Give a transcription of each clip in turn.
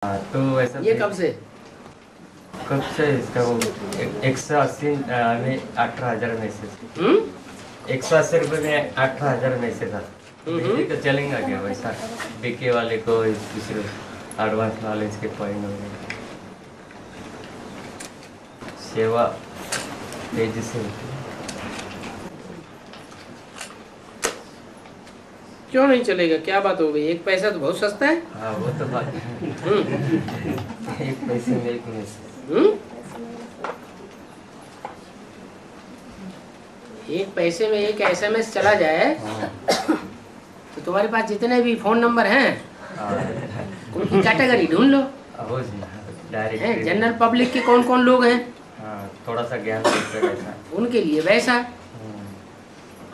हाँ, तो वैसा ये कब से? इसका वो 180 में 18,000 मैसेज 180 रुपये में 18,000 मैसेज था। बिजली तो चलेगा क्या वैसा बीके वाले को दूसरे एडवांस नॉलेज के पॉइंट हो गए सेवा तेजी से क्यों नहीं चलेगा? क्या बात हो गई? एक पैसा तो बहुत सस्ता है। हाँ वो तो बात है। एक पैसे में एक मैसेज एक पैसे में एक SMS चला जाए तो तुम्हारे पास जितने भी फोन नंबर हैं उनकी कैटेगरी ढूंढ लो। डायरेक्ट जनरल पब्लिक के कौन कौन लोग हैं, थोड़ा सा ज्ञान वैसा उनके लिए वैसा,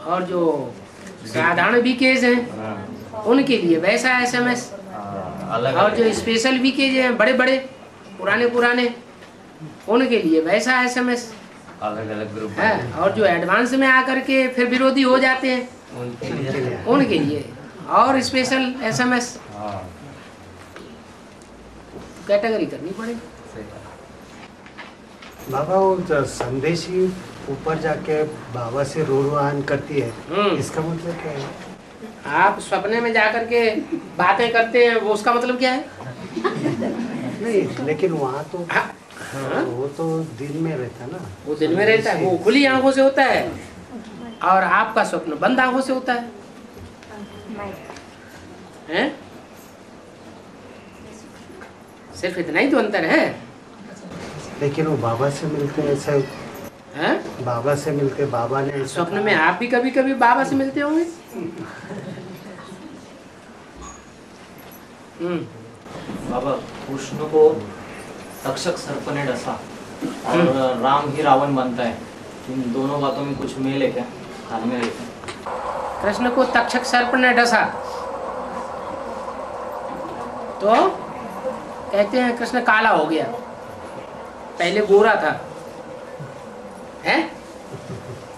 और जो साधारण वीकेज हैं उनके लिए वैसा SMS, अलग और जो स्पेशल वीकेज हैं बड़े बड़े पुराने पुराने उनके लिए वैसा SMS अलग अलग ग्रुप है, और जो एडवांस में आकर के फिर विरोधी हो जाते हैं उनके लिए और स्पेशल SMS कैटेगरी करनी पड़ेगी। बाबा वो जो संदेशी ऊपर जाके बाबा से रोडवाहन करती है, इसका मतलब क्या है? आप सपने में जाकर के बातें करते हैं, वो उसका मतलब क्या है? नहीं, लेकिन वहाँ तो वो तो दिन में रहता है ना। वो दिन में रहता है, वो खुली आंखों से होता है, और आपका स्वप्न बंद आंखों से होता है, हैं? सिर्फ इतना ही तो अंतर है। लेकिन वो बाबा से मिलते ऐसा हैं? बाबा से मिलते, बाबा ने स्वप्न में आप भी कभी कभी बाबा से मिलते होंगे। बाबा कृष्ण को तक्षक सर्प ने डसा और राम ही रावण बनता है, इन दोनों बातों में कुछ मेल है क्या? ध्यान में रखना। कृष्ण को तक्षक सर्प ने डसा तो कहते हैं कृष्ण काला हो गया, पहले गोरा था, हैं?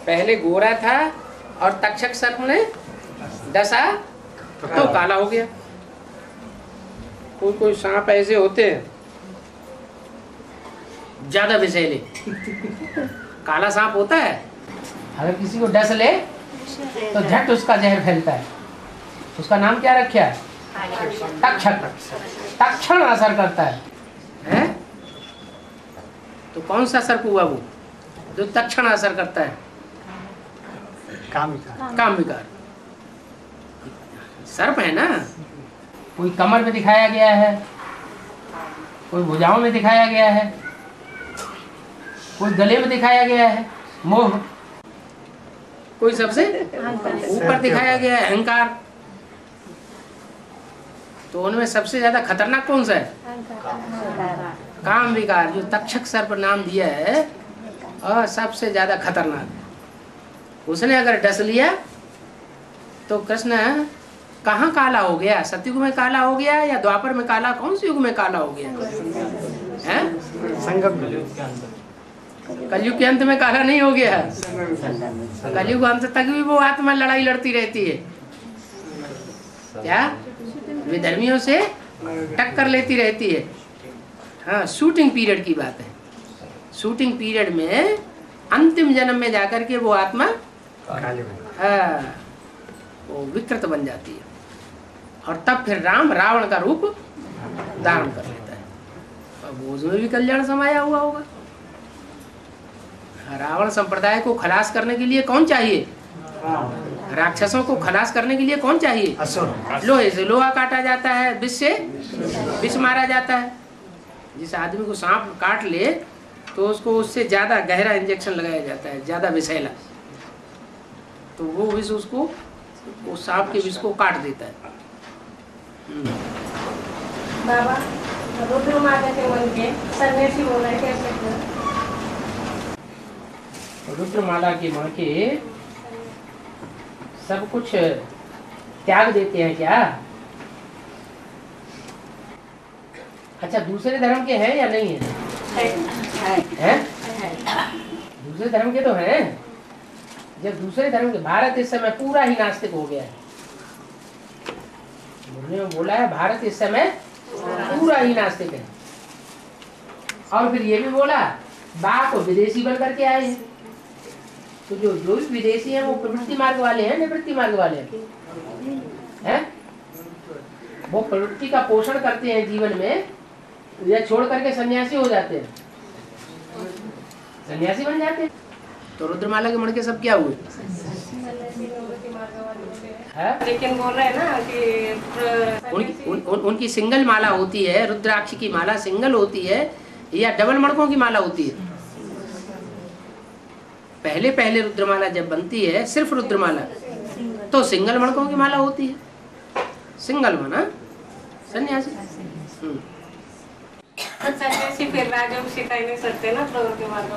पहले गोरा था और तक्षक सर्प ने डसा तो काला हो गया। कोई कोई सांप ऐसे होते हैं ज्यादा विषैले, काला सांप होता है, अगर किसी को डस ले तो झट उसका जहर फैलता है। उसका नाम क्या रखा है? तक्षक। तक्षण असर करता है, हैं? तो कौन सा सर्प हुआ वो जो तक्षण असर करता है? काम विकार सर्प है ना। कोई कमर में दिखाया गया है, कोई भुजाओं में दिखाया गया है, कोई गले में दिखाया गया है मोह, कोई सबसे ऊपर दिखाया गया है अहंकार। तो उनमें सबसे ज्यादा खतरनाक कौन सा है? काम विकार, जो तक्षक सर्प नाम दिया है और सबसे ज्यादा खतरनाक। उसने अगर डस लिया तो कृष्ण कहाँ काला हो गया? सतयुग में काला हो गया या द्वापर में काला? कौन से युग में काला हो गया? हैं? संगम कलयुग के अंत में काला नहीं हो गया। कलयुग अंत तक भी वो आत्मा लड़ाई लड़ती रहती है, क्या विधर्मियों से टक्कर लेती रहती है। हाँ, शूटिंग पीरियड की बात है। शूटिंग पीरियड में अंतिम जन्म में जाकर के वो आत्मा वो विकृत बन जाती है, और तब फिर राम रावण का रूप धारण कर लेता है। अब उसमें भी कल्याण समाया हुआ होगा। रावण संप्रदाय को खलास करने के लिए कौन चाहिए? राक्षसों को खलास करने के लिए कौन चाहिए? लोहे से लोहा काटा जाता है, विष से विष मारा जाता है। जिस आदमी को सांप काट ले तो उसको उससे ज्यादा गहरा इंजेक्शन लगाया जाता है, ज्यादा विषैला, तो वो विष उसको, वो सांप के विष को काट देता है। बाबा रुद्र माता के मन के सन्यासी बोल रहे कैसे? रुद्रमाला की माँ के सब कुछ त्याग देते हैं क्या? अच्छा, दूसरे धर्म के हैं या नहीं है? हैं? दूसरे धर्म के तो हैं। जब दूसरे धर्म के, भारत इस समय पूरा ही नास्तिक हो गया है। बोला है भारत इस समय पूरा ही नास्तिक है। और फिर ये भी बोला बाप विदेशी बन करके आए हैं। तो जो भी विदेशी हैं वो प्रवृत्ति मार्ग वाले हैं, निवृत्ति मार्ग वाले हैं? वो प्रवृत्ति का पोषण करते हैं जीवन में, या छोड़ करके सन्यासी हो जाते हैं, सन्यासी बन जाते हैं। तो रुद्रमाला के मणके सब क्या हुए? लेकिन बोल रहे हैं ना कि उनकी सिंगल माला होती है, रुद्राक्ष की माला सिंगल होती है या डबल मणकों की माला होती है? पहले पहले रुद्रमाला जब बनती है सिर्फ रुद्रमाला, तो सिंगल मणकों की माला होती है। सिंगल माना सन्यासी। सन्यासी फिर राजयोग सिखा नहीं सकते ना प्रवृत्ति मार्ग।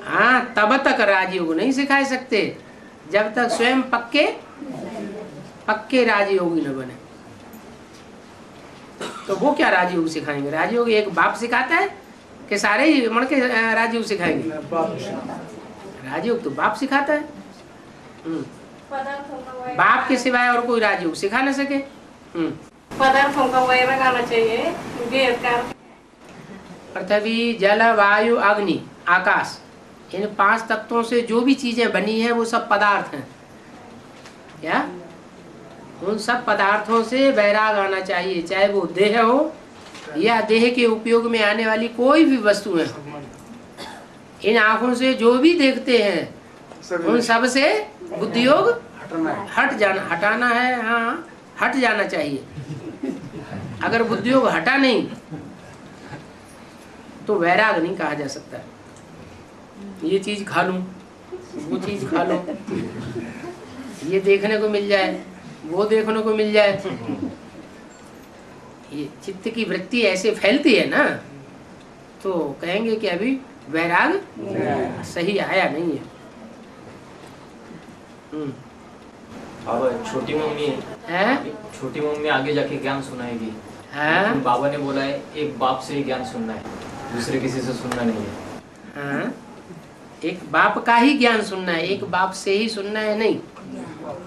हाँ, तब तक राजयोग नहीं सिखा सकते जब तक स्वयं पक्के राजयोगी न बने। तो वो क्या राजयोग सिखाएंगे? राजयोग एक बाप सिखाता है कि सारे ही मणके राजयोग सिखाएंगे? राजयोग तो बाप सिखाता है। बाप के सिवाय और कोई राजयोग सिखा न सके। पदार्थों का वैराग आना चाहिए। पृथ्वी, जल, वायु, अग्नि, आकाश, इन 5 तत्वों से जो भी चीजें बनी है वो सब पदार्थ हैं। क्या? उन सब पदार्थों से वैराग आना चाहिए, चाहे वो देह हो या देह के उपयोग में आने वाली कोई भी वस्तु है। इन आंखों से जो भी देखते हैं उन सब से बुद्धियोग हटाना है। हाँ, हट जाना चाहिए। अगर बुद्धियोग हटा नहीं तो वैराग नहीं कहा जा सकता। ये चीज खा लूं, वो चीज खा लो, ये देखने को मिल जाए, वो देखने को मिल जाए, ये चित्त की वृत्ति ऐसे फैलती है ना, तो कहेंगे कि अभी वैराग सही आया नहीं है। बाबा छोटी मम्मी आगे जाके ज्ञान सुनाएगी। बाबा ने बोला है एक बाप से ही ज्ञान सुनना है, दूसरे किसी से सुनना नहीं है। हाँ, एक बाप का ही ज्ञान सुनना है, एक बाप से ही सुनना है नहीं।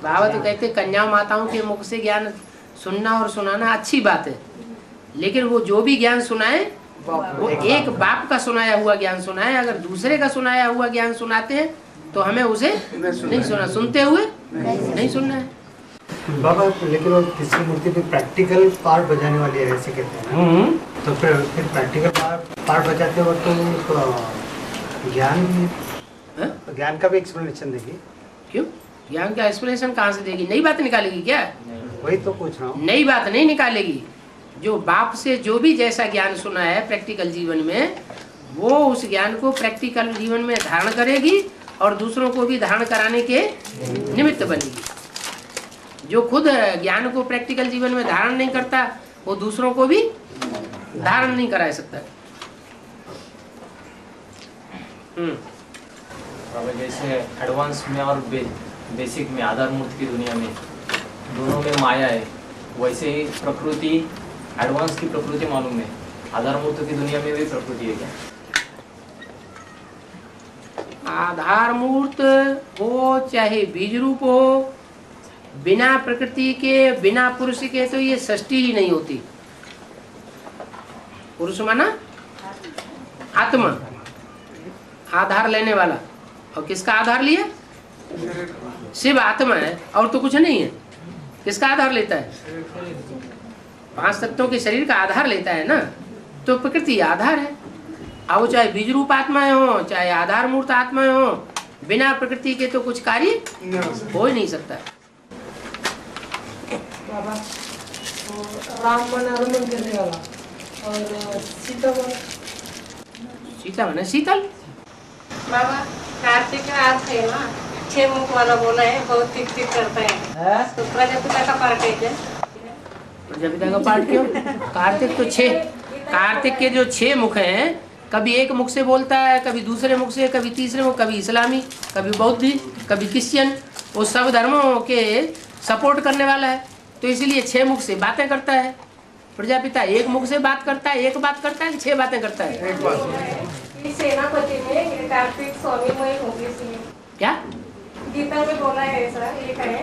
बाबा तो कहते कन्या माताओं के मुख से ज्ञान सुनना और सुनाना अच्छी बात है, लेकिन वो जो भी ज्ञान सुनाए वो एक बाप का सुनाया हुआ ज्ञान सुनाए। अगर दूसरे का सुनाया हुआ ज्ञान सुनाते हैं तो हमें उसे नहीं सुना, सुनते हुए नहीं सुनना है। बाबा लेकिन वो तीसरी मूर्ति पे प्रैक्टिकल पार्ट बजाने वाली है ऐसे कहते हैं, तो फिर प्रैक्टिकल पार्ट बजाते वक्त तो ज्ञान का भी एक्सप्लेनेशन देगी? क्यों? ज्ञान का एक्सप्लेनेशन कहाँ से देगी? नई बात निकालेगी क्या? वही तो पूछ रहा हूँ। नई बात नहीं निकालेगी। जो बाप से जो भी जैसा ज्ञान सुना है प्रैक्टिकल जीवन में, वो उस ज्ञान को प्रैक्टिकल जीवन में धारण करेगी और दूसरों को भी धारण कराने के निमित्त बनेगी। जो खुद ज्ञान को प्रैक्टिकल जीवन में धारण नहीं करता वो दूसरों को भी धारण नहीं करा सकता। जैसे एडवांस में और बेसिक में, आधार मूर्ति की दुनिया में दोनों में माया है, वैसे ही प्रकृति, एडवांस की प्रकृति मालूम है, आधार मूर्ति की दुनिया में भी प्रकृति है क्या? आधार मूर्त हो चाहे बीज रूप हो, बिना प्रकृति के बिना पुरुष के तो ये सृष्टि ही नहीं होती। पुरुष माना आत्मा, आधार लेने वाला। और किसका आधार लिया? शिव आत्मा है और तो कुछ नहीं है। किसका आधार लेता है? 5 तत्वों के शरीर का आधार लेता है ना, तो प्रकृति आधार है। अब चाहे बीज रूप आत्माएं हो चाहे आधार मूर्त आत्माएं हो, बिना प्रकृति के तो कुछ कार्य हो ही नहीं सकता। बाबा राम मन हनुमान करने वाला और सीता माने शीतल। बाबा कार्तिक का अर्थ है ना, 6 मुख वाला बोला है, बहुत टिक टिक करता है, तो प्रजापिता का पार्ट है क्या? प्रजापिता का पार्ट क्यों? कार्तिक तो 6, कार्तिक के जो 6 मुख हैं, कभी एक मुख से बोलता है, कभी दूसरे मुख से, कभी तीसरे मुख, कभी इस्लामी, कभी बौद्धी, कभी क्रिश्चियन, वो सब धर्मों के सपोर्ट करने वाला है, तो इसलिए 6 मुख से बातें करता है। प्रजापिता एक मुख से बात करता है, एक बात करता है, 6 बातें करता है। सेनापति में कार्तिक स्वामी में होगी इसलिए क्या गीता में बोला है, ऐसा लिखा है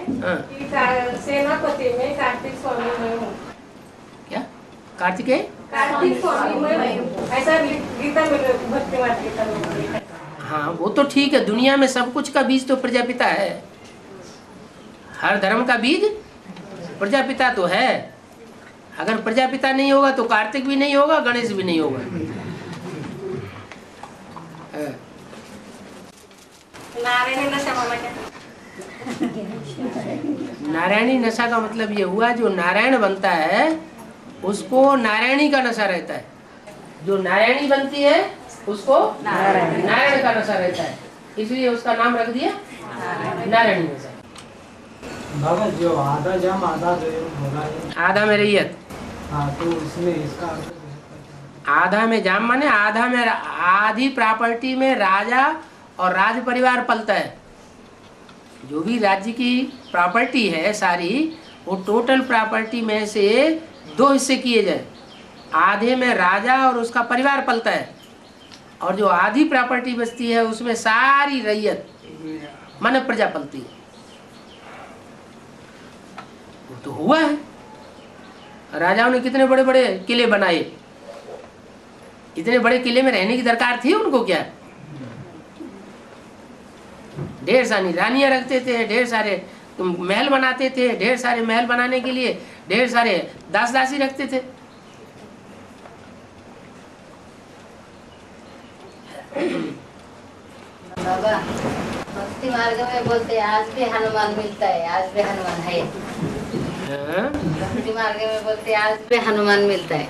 कि सेनापति में कार्तिक स्वामी में हो। क्या? कार्तिकेय कार्तिक पूर्णिमा ऐसा गीता में भक्ति मार्ग गीता में लिखा है। हाँ वो तो ठीक है, दुनिया में सब कुछ का बीज तो प्रजापिता है, हर धर्म का बीज प्रजापिता तो है। अगर प्रजापिता नहीं होगा तो कार्तिक भी नहीं होगा, गणेश भी नहीं होगा। नारायणी नशा मामा क्या? नारायणी नशा का मतलब ये हुआ जो नारायण बनता है उसको नारायणी का नशा रहता है, जो नारायणी बनती है उसको नारायण का नशा रहता है, इसलिए उसका नाम रख दिया नारायणी नशा। बाबा जो आधा जाम आधा होगा ये, आधा में रैयत, हाँ तो उसमें इसका अर्थ क्या है? आधा में जाम माने आधा में आधी प्रॉपर्टी में राजा और राज परिवार पलता है। जो भी राज्य की प्रॉपर्टी है सारी, वो टोटल प्रॉपर्टी में से 2 हिस्से किए जाए, आधे में राजा और उसका परिवार पलता है, और जो आधी प्रॉपर्टी बचती है उसमें सारी रैयत माने प्रजा पलती है। वो तो हुआ है, राजाओं ने कितने बड़े बड़े किले बनाए, इतने बड़े किले में रहने की दरकार थी उनको क्या? ढेर सारी रानियां रखते थे, ढेर सारे महल बनाते थे, ढेर सारे महल बनाने के लिए ढेर सारे दास दासी रखते थे। बाबा भक्ति मार्ग में बोलते आज भी हनुमान मिलता है, आज भी हनुमान है। भक्ति मार्ग में बोलते आज भी हनुमान मिलता है।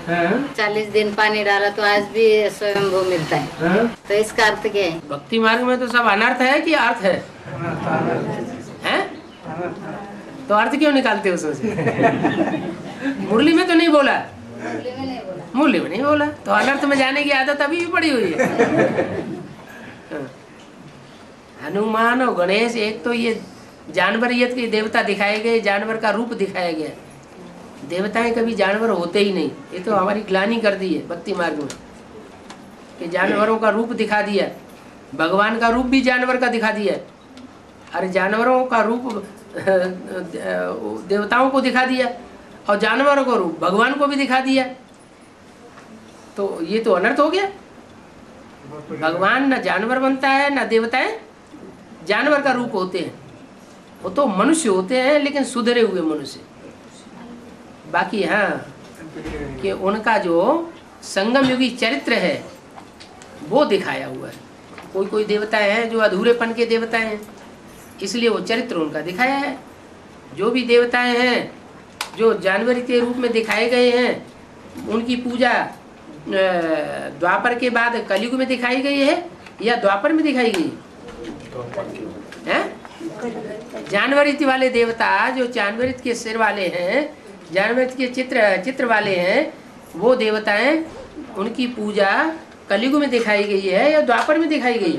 40 दिन पानी डाला तो आज भी स्वयंभू मिलता है। तो इसका अर्थ क्या है? भक्ति मार्ग में तो सब अनर्थ है कि अर्थ है? हैं? तो अर्थ क्यों निकालते हो उसमें? मुरली में तो नहीं बोला, मुरली में नहीं बोला। मुरली में नहीं बोला, तो अनर्थ में जाने की आदत अभी भी पड़ी हुई है। हनुमान और गणेश, एक तो ये जानवरियत के देवता दिखाए गए, जानवर का रूप दिखाया गया। देवताएं कभी जानवर होते ही नहीं, ये तो हमारी ग्लानि कर दी है भक्ति मार्ग में कि जानवरों का रूप दिखा दिया। भगवान का रूप भी जानवर का दिखा दिया, अरे जानवरों का रूप देवताओं को दिखा दिया और जानवरों का रूप भगवान को भी दिखा दिया, तो ये तो अनर्थ हो गया। भगवान न जानवर बनता है न देवताएं जानवर का रूप होते हैं, वो तो मनुष्य होते हैं, लेकिन सुधरे हुए मनुष्य। बाकी हाँ कि उनका जो संगम युगी चरित्र है वो दिखाया हुआ है। कोई कोई देवताएं हैं जो अधूरेपन के देवताएं हैं, इसलिए वो चरित्र उनका दिखाया है। जो भी देवताएं हैं जो जानवरी के रूप में दिखाए गए हैं, उनकी पूजा द्वापर के बाद कलयुग में दिखाई गई है या द्वापर में दिखाई गई है? जानवरित वाले देवता जो जानवरित के सिर वाले हैं, जानवरित के चित्र वाले हैं, वो देवताएं उनकी पूजा कलयुग में दिखाई गई है या द्वापर में दिखाई गई?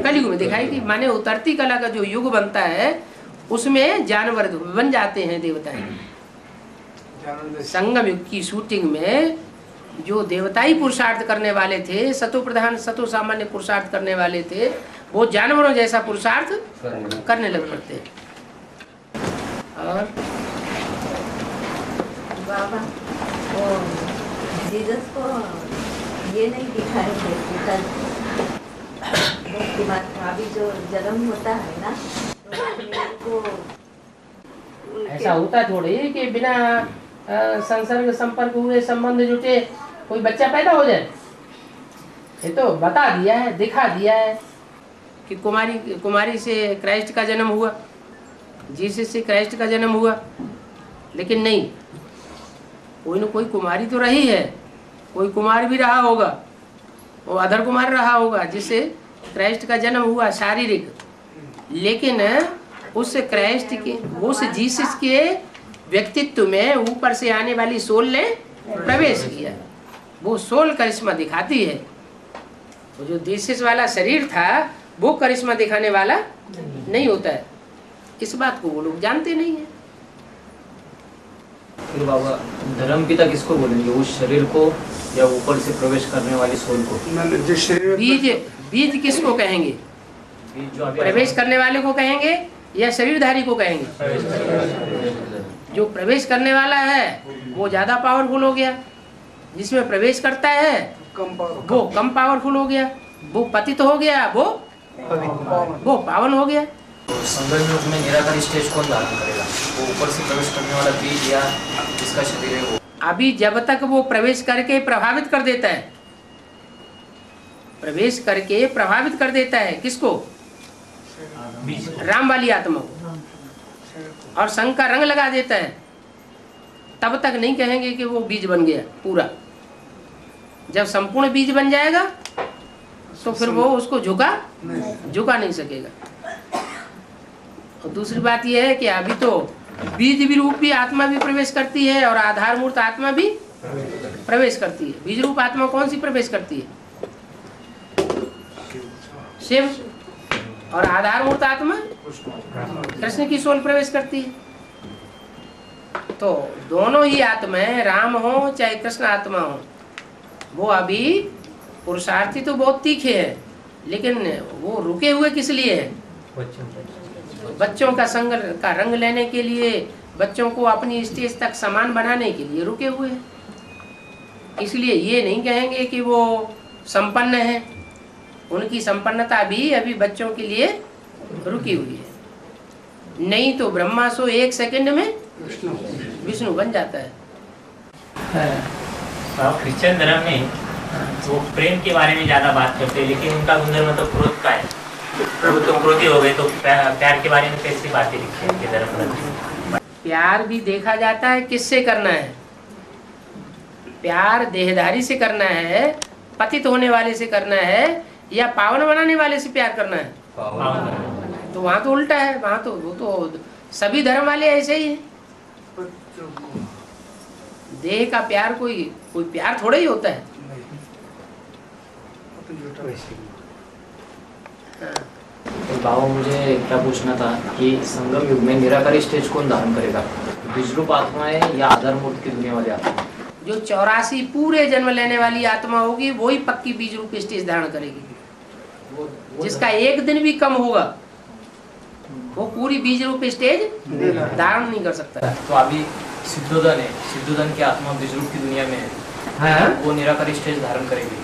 कलयुग में दिखाई गई। माने उतरती कला का जो युग बनता है उसमें जानवर बन जाते हैं देवताएं। संगम युग की शूटिंग में जो देवताई पुरुषार्थ करने वाले थे, सतो प्रधान सतो सामान्य पुरुषार्थ करने वाले थे, वो जानवरों जैसा पुरुषार्थ करने लग पड़ते हैं। और बाबा वो जीसस को ये नहीं दिखाए थे कि अभी जो जन्म होता है ना, तो ऐसा होता थोड़ी कि बिना संसर्ग संपर्क हुए संबंध जुटे कोई बच्चा पैदा हो जाए। ये तो बता दिया है, दिखा दिया है कि कुमारी से क्राइस्ट का जन्म हुआ, जीसस से क्राइस्ट का जन्म हुआ। लेकिन नहीं, कोई न कोई कुमारी तो रही है, कोई कुमार भी रहा होगा, वो अधर कुमार रहा होगा जिससे क्राइस्ट का जन्म हुआ शारीरिक। लेकिन उस क्राइस्ट के, उस जीसस के व्यक्तित्व में ऊपर से आने वाली सोल ने प्रवेश किया। वो सोल करिश्मा दिखाती है। वो जो जीसस वाला शरीर था वो करिश्मा दिखाने वाला नहीं होता है। इस बात को वो लोग जानते नहीं है। फिर बाबा धर्म पिता किसको बोलेंगे, उस शरीर को या ऊपर से प्रवेश करने वाली सोल को? बीज किसको कहेंगे? जो अभी प्रवेश करने वाले को कहेंगे या शरीरधारी को कहेंगे? जो प्रवेश करने वाला है वो ज्यादा पावरफुल हो गया, जिसमें प्रवेश करता है वो कम पावरफुल हो गया, वो पतित हो गया, वो पावन हो गया। तो संगम युग में निराकारी स्टेज कौन धारण करेगा? वो ऊपर से प्रवेश करने वाला बीज या जिसका शरीर है वो? अभी जब तक वो प्रवेश करके प्रभावित कर देता है, प्रवेश करके प्रभावित कर देता है किसको? राम वाली आत्मा को, और संग का रंग लगा देता है, तब तक नहीं कहेंगे कि वो बीज बन गया पूरा। जब संपूर्ण बीज बन जाएगा तो फिर वो उसको झुका नहीं सकेगा। और दूसरी बात यह है कि अभी तो बीज भी रूप भी आत्मा भी प्रवेश करती है और आधार मूर्त आत्मा भी प्रवेश करती है। बीज रूप आत्मा कौन सी प्रवेश करती है? शिव। और आधार मूर्त आत्मा कृष्ण की सोल प्रवेश करती है। तो दोनों ही आत्माएं, राम हो चाहे कृष्ण आत्मा हो, वो अभी पुरुषार्थी तो बहुत तीखे हैं, लेकिन वो रुके हुए किस लिए है? बच्चों का संग का रंग लेने के लिए, बच्चों को अपनी स्टेज तक समान बनाने के लिए रुके हुए हैं। इसलिए ये नहीं कहेंगे कि वो संपन्न है, उनकी संपन्नता भी अभी बच्चों के लिए रुकी हुई है। नहीं तो ब्रह्मा सो 1 सेकंड में विष्णु बन जाता है। क्रिश्चियन धर्म में वो प्रेम के बारे में ज्यादा बात करते हैं, लेकिन उनका गुणधर्म तो क्रोध का है। प्रभु तो क्रोधी हो गए, तो प्यार के बारे में कैसी बातें लिखी है उनके धर्म में? प्यार भी देखा जाता है किससे करना है। प्यार देहधारी से करना है, पतित होने वाले से करना है, या पावन बनाने वाले से प्यार करना है? तो वहाँ तो उल्टा है, वहाँ तो वो तो सभी धर्म वाले ऐसे ही हैं। देह का प्यार कोई प्यार थोड़ा ही होता है। तो बाबा मुझे क्या पूछना था कि संगम युग में निराकारी स्टेज कौन धारण करेगा? बीज रूप आत्माएं या आधार मूर्त की दुनिया वाली आत्मा? जो 84 पूरे जन्म लेने वाली आत्मा होगी वही पक्की बीज रूप स्टेज धारण करेगी। जिसका एक दिन भी कम होगा वो पूरी बीज रूप स्टेज धारण नहीं कर सकता। तो अभी सिद्धोधन है, सिद्धोधन की आत्मा बीज रूप की दुनिया में है। हाँ? वो निराकारी स्टेज धारण करेगी,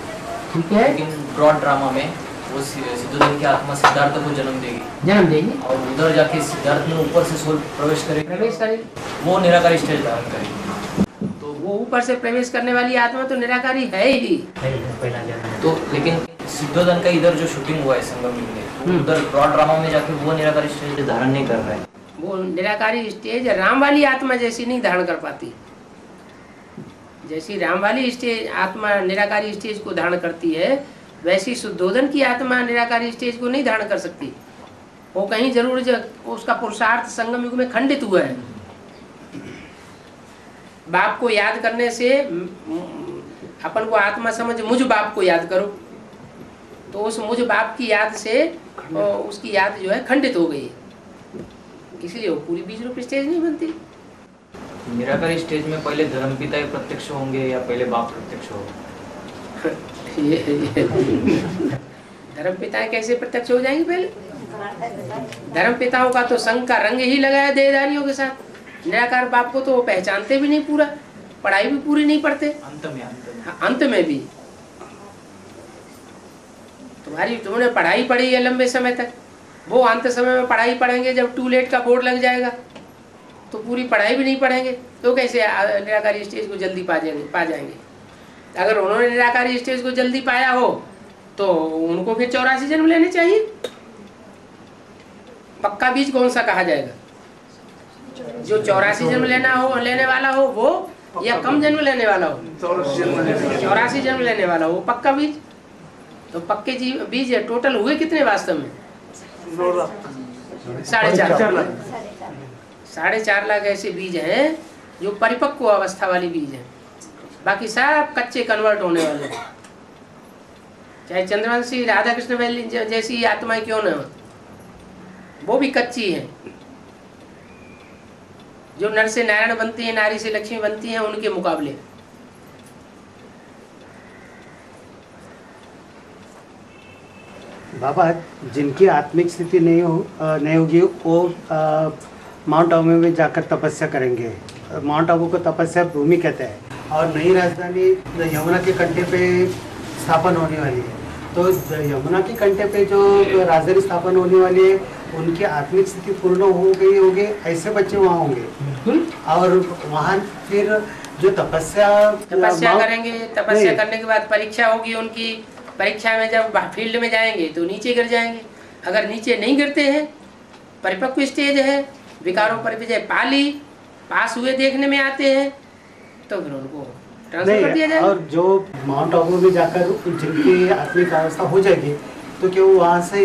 ठीक है। लेकिन ब्रॉड ड्रामा में वो सिद्धोधन की आत्मा सिद्धार्थ को जन्म देगी और उधर जाके सिद्धार्थ में ऊपर से सोल प्रवेश करेगी, वो निराकारी स्टेज धारण करेगी। तो वो ऊपर से प्रवेश करने वाली आत्मा तो निराकारी है ही। तो लेकिन सिद्धोधन का इधर जो शूटिंग हुआ है संगम युग में, उधर ब्रॉड ड्रामा में जाके वो निराकारी स्टेज धारण नहीं कर रहा है। वो निराकारी स्टेज राम वाली आत्मा जैसी नहीं धारण कर पाती। जैसी राम वाली स्टेज आत्मा निराकारी स्टेज को धारण करती है, वैसी शुद्धोधन की आत्मा निराकारी स्टेज को नहीं धारण कर सकती। वो कहीं जरूर उसका पुरुषार्थ संगम युग में खंडित हुआ है। बाप को याद करने से अपन को आत्मा समझ मुझ बाप को याद करो, तो उस मुझ बाप की याद से उसकी याद जो है खंडित हो गई, इसलिए वो पूरी बीज रूप स्टेज नहीं बनती। निराकारी स्टेज में पहले धर्मपिता प्रत्यक्ष होंगे या पहले बाप प्रत्यक्ष होगा? धर्मपिता कैसे प्रत्यक्ष हो जाएंगे? पहले धर्मपिताओं का तो संग का रंग ही लगाया देहधारियों के साथ। निराकार बाप को तो वो पहचानते भी नहीं, पूरा पढ़ाई भी पूरी नहीं पढ़ते। अंत में भी तुमने पढ़ाई पढ़ी है लंबे समय तक, वो अंत समय में पढ़ाई पढ़ेंगे जब टूलेट का बोर्ड लग जाएगा, तो पूरी पढ़ाई भी नहीं पढ़ेंगे तो कैसे निराकारी स्टेज को जल्दी पा जाएंगे। अगर उन्होंने निराकारी स्टेज को जल्दी पाया हो तो उनको फिर 84 जन्म लेने चाहिए। पक्का बीज कौन सा कहा जाएगा? जो 84 जन्म लेने वाला हो वो, या कम जन्म लेने वाला हो? 84 जन्म लेने वाला हो पक्का बीज। तो पक्के बीज टोटल हुए कितने वास्तव में? 4.5 लाख ऐसे बीज हैं जो परिपक्व अवस्था वाली बीज हैं। बाकी सब कच्चे कन्वर्ट होने वाले, चाहे चंद्रवंशी राधा कृष्ण वैली जैसी आत्माएं क्यों न हो, वो भी कच्ची हैं। जो नर से नारायण बनती है, नारी से लक्ष्मी बनती हैं, उनके मुकाबले। बाबा, जिनकी आत्मिक स्थिति नहीं होगी वो माउंट आबू में जाकर तपस्या करेंगे। माउंट आबू को तपस्या भूमि कहते हैं। और नई राजधानी यमुना के कंढे पे स्थापन होने वाली है। तो यमुना के कंढे पे जो राजधानी स्थापन होने वाली है, उनकी आत्मिक स्थिति पूर्ण हो गई होगी, ऐसे बच्चे वहाँ होंगे। और वहाँ फिर जो तपस्या करेंगे, तपस्या करने के बाद परीक्षा होगी उनकी। परीक्षा में जब फील्ड में जाएंगे तो नीचे गिर जाएंगे। अगर नीचे नहीं गिरते हैं, परिपक्व स्टेज है, विकारों पर विजय पाली, पास हुए देखने में आते हैं, तो फिर उनको ट्रांसफर कर दिया जाएगा। और जो माउंट आबू में जाकर जिनकी आत्मिक अवस्था हो जाएगी, तो क्या वो वहाँ से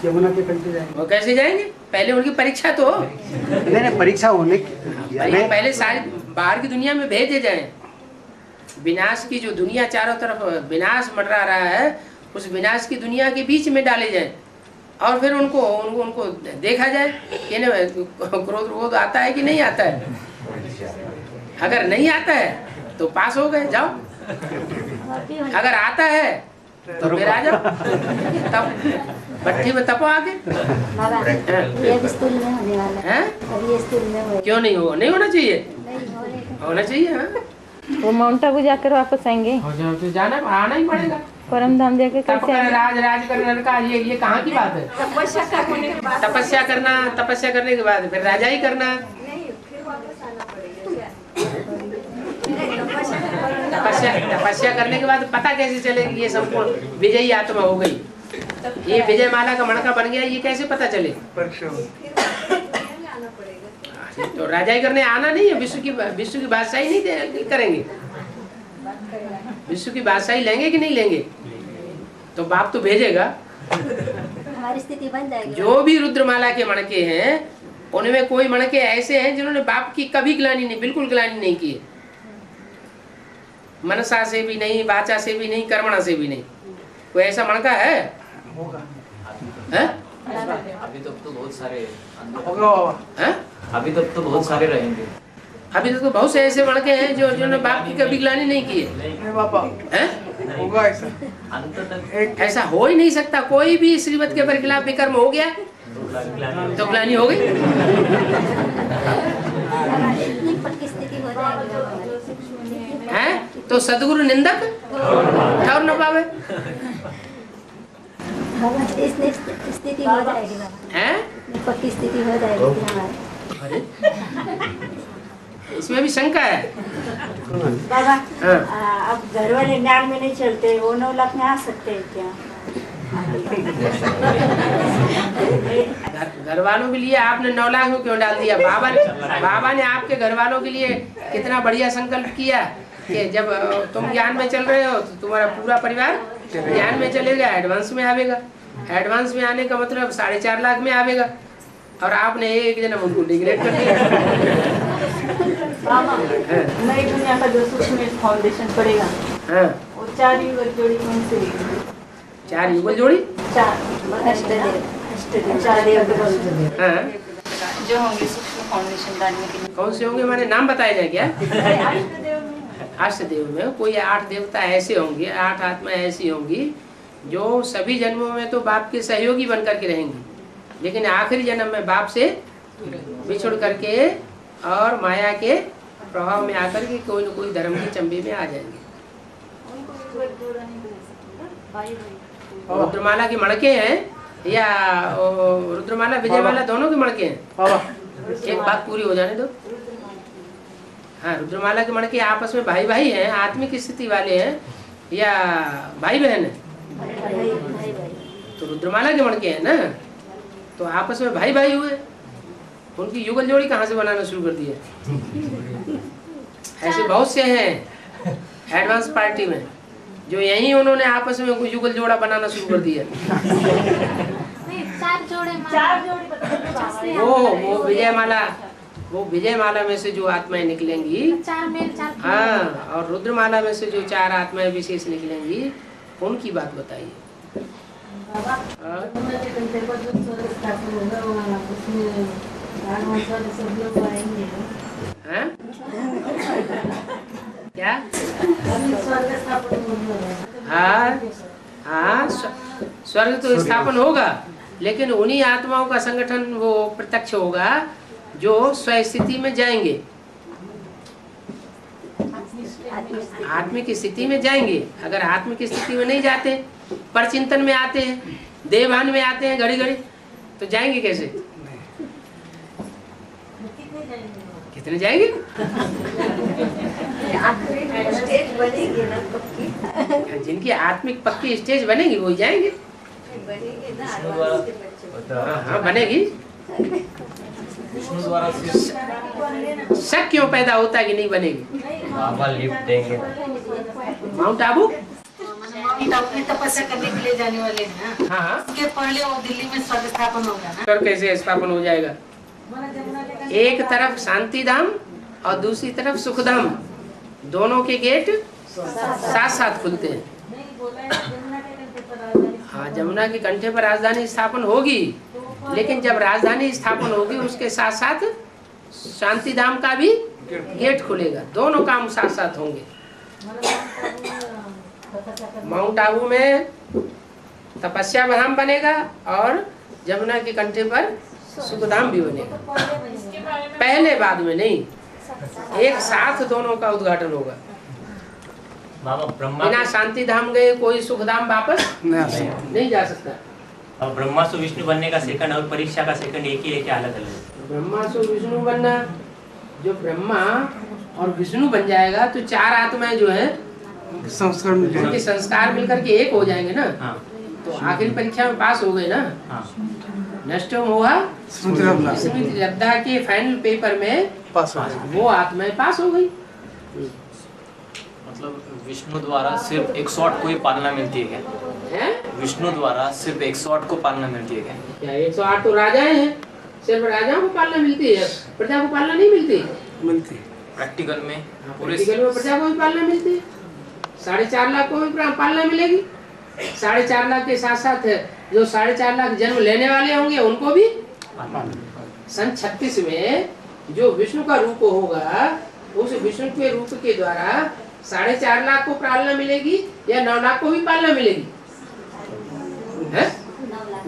यमुना के कंढे जाएंगे? वो कैसे जाएंगे? पहले उनकी परीक्षा तो हो। नहीं, परीक्षा होने पहले सारी बाहर की दुनिया में भेजे जाए। विनाश की जो दुनिया चारों तरफ विनाश मंडरा रहा है, उस विनाश की दुनिया के बीच में डाले जाए और फिर उनको देखा जाए कि क्रोध आता है कि नहीं आता है। अगर नहीं आता है तो पास हो गए, जाओ। अगर आता है तो फिर आ जाओ, तब भट्टी में तपो आके। क्यों नहीं होना चाहिए? होना चाहिए। हाँ, वो माउंट आबू जाकर वापस आएंगे, तो जाना आना ही पड़ेगा। परम धाम जाके कैसे आएंगे? राज करने का ये कहाँ की बात है? तपस्या करने के बाद फिर राजा ही करना। तपस्या करने के बाद पता कैसे चलेगी ये संपूर्ण विजयी आत्मा हो गई, ये विजय माला का मणका बन गया, ये कैसे पता चले? तो राजाई करने आना नहीं है, विश्व की बादशाही नहीं करेंगे। विश्व की बादशाही लेंगे कि नहीं लेंगे? तो बाप तो भेजेगा। हमारी स्थिति बन जाएगी। जो भी रुद्रमाला के मणके हैं, उनमें कोई मणके ऐसे हैं जिन्होंने बाप की कभी ग्लानि नहीं, बिल्कुल ग्लानि नहीं की, मनसा से भी नहीं, वाचा से भी नहीं, कर्मणा से भी नहीं। कोई ऐसा मणका है? अभी तक तो बहुत सारे हैं? अभी तक तो बहुत सारे रहेंगे। अभी तक तो बहुत से ऐसे मणके हैं जो जिन्होंने बाप की कभी ग्लानि नहीं की है। होगा ऐसा? अंत तक ऐसा हो ही नहीं सकता। कोई भी श्रीमत के बरखिलाफ विकर्म हो गया तो ग्लानि हो गई। है तो सदगुरु निंदक ठहर न पावे। स्थिति हो जाएगी, हैं? पक्की स्थिति हो जाएगी हमारी। इसमें भी शंका है बाबा। हाँ। अब घर वाले ज्ञान में नहीं चलते, वो 9 लाख में आ सकते हैं क्या? घर वालों के लिए आपने 9 लाख में क्यों डाल दिया? बाबा ने आपके घर वालों के लिए कितना बढ़िया संकल्प किया कि जब तुम ज्ञान में चल रहे हो तो तुम्हारा पूरा परिवार ज्ञान में चलेगा, एडवांस में आवेगा। एडवांस में आने का मतलब 4.5 लाख में आवेगा, और आपने एक जन्म उनको डिग्रेड कर दिया। नई दुनिया का जो सूक्ष्म फाउंडेशन पड़ेगा, हाँ, वो 4 युगल जोड़ी कौन से? 4 युगल जोड़ी, 4 हाँ, जो होंगे सूक्ष्म फाउंडेशन डालने के लिए। कौन से होंगे? हमारे नाम बताया जाए क्या? अष्टदेव में कोई 8 देवता ऐसे होंगे, 8 आत्मा ऐसी होंगी जो सभी जन्मों में तो बाप के सहयोगी बन करके रहेंगी, लेकिन आखिरी जन्म में बाप से बिछुड़ करके और माया के प्रभाव में आकर के कोई न कोई धर्म के चंबे में आ जाएंगे। रुद्रमाला के मणके हैं या रुद्रमाला विजयमाला दोनों के मणके हैं? एक बात पूरी हो जाने दो। हाँ, रुद्रमाला के मणके आपस में भाई भाई हैं, आत्मिक स्थिति वाले हैं या भाई बहन है? तो रुद्रमाला के मणके हैं ना, तो आपस में भाई भाई हुए। उनकी युगल जोड़ी कहाँ से बनाना शुरू कर दिया? ऐसे बहुत से हैं एडवांस पार्टी में जो यही उन्होंने आपस में युगल जोड़ा बनाना शुरू कर दिया। 4 जोड़े वो विजयमाला में से जो आत्माएं निकलेंगी, 4 मेल 4 हाँ, और रुद्रमाला में से जो 4 आत्माएं विशेष निकलेंगी, उनकी बात बताइए। क्या? हाँ, स्वर्ग तो स्थापन होगा, लेकिन उन्हीं आत्माओं का संगठन वो प्रत्यक्ष होगा जो स्वस्थिति में जाएंगे। आत्मिक स्थिति में जाएंगे। अगर आत्मिक स्थिति में नहीं जाते, परचिंतन में आते हैं, देवभान में आते हैं घड़ी घड़ी, तो जाएंगे कैसे? कितने जाएंगे? जिनकी आत्मिक पक्की स्टेज बनेगी वही जाएंगे। हाँ बनेगी। विष्णु द्वारा शक क्यों पैदा होता है कि नहीं बनेगी? बाबा लिफ्ट देंगे। माउंट आबू तपस्या करने के लिए जाने वाले हैं ना। हाँ उसके पहले वो दिल्ली में स्वर्ग स्थापन होगा ना। कर कैसे स्थापन हो जाएगा? एक तरफ शांति धाम और दूसरी तरफ सुख धाम, दोनों के गेट साथ साथ खुलते हैं। हाँ, जमुना के कंठे पर राजधानी स्थापन होगी, लेकिन जब राजधानी स्थापन होगी उसके साथ साथ शांति धाम का भी गेट खुलेगा। दोनों काम साथ साथ होंगे। माउंट आबू में तपस्या धाम बनेगा और जमुना के कंठे पर सुखधाम भी बनेगा। पहले बाद में नहीं, एक साथ दोनों का उद्घाटन होगा। बाबा ब्रह्मा बिना शांति धाम गए कोई सुखधाम वापस नहीं जा सकता। और ब्रह्मा से विष्णु बनने का सेकंड और परीक्षा का सेकंड एक ही है क्या अलग अलग? ब्रह्मा से विष्णु बनना, जो ब्रह्मा और विष्णु बन जाएगा तो चार आत्माएं जो है उनके संस्कार मिलकर के एक हो जाएंगे ना। हाँ। तो आखिरी परीक्षा में पास हो गए ना। हाँ। नष्ट हुआ श्रद्धा के फाइनल पेपर में पास वो आत्माएं पास हो गई। मतलब विष्णु द्वारा सिर्फ 108 को ही पालना मिलती है क्या? विष्णु द्वारा सिर्फ 108 को पालना मिलती है क्या? 108 तो राजाएं हैं, सिर्फ राजाओं को पालना मिलती है, प्रजा को पालना नहीं मिलती। प्रैक्टिकल में प्रैक्टिकल में प्रजा को भी पालना मिलती है। 4.5 लाख को भी पालना मिलेगी। 4.5 लाख के साथ साथ जो 4.5 लाख जन्म लेने वाले होंगे उनको भी। सन 36 में जो विष्णु का रूप होगा, उस विष्णु के रूप के द्वारा 4.5 लाख को पालना मिलेगी या 9 लाख को भी पालना मिलेगी?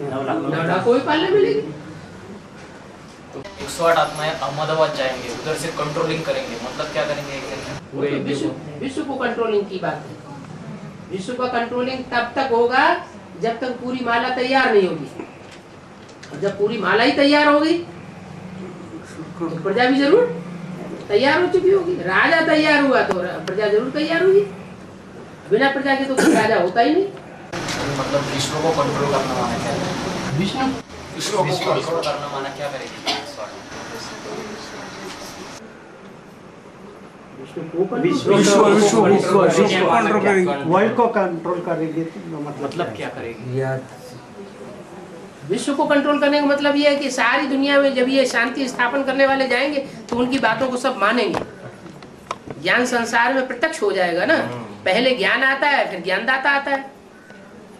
9 लाख को भी पालना मिलेगी। तो 108 आत्माएं अहमदाबाद जाएंगे, उधर से कंट्रोलिंग करेंगे। मतलब क्या करेंगे? विश्व को कंट्रोलिंग की बात है। विश्व का कंट्रोलिंग तब तक होगा जब तक पूरी माला तैयार नहीं होगी। और जब पूरी माला ही तैयार होगी तो प्रजा भी जरूर तैयार हो चुकी होगी। राजा तैयार हुआ तो प्रजा जरूर तैयार होगी। बिना प्रजा के तो राजा होता ही नहीं। मतलब विष्णु को कंट्रोल करना माना क्या है? विष्णु को कंट्रोल करना माना क्या करेगी? वर्ल्ड को कंट्रोल करेगी। मतलब क्या करेगी? विश्व को कंट्रोल करने का मतलब ये है कि सारी दुनिया में जब ये शांति स्थापन करने वाले जाएंगे तो उनकी बातों को सब मानेंगे। ज्ञान संसार में प्रत्यक्ष हो जाएगा ना। पहले ज्ञान आता है, फिर ज्ञानदाता आता है।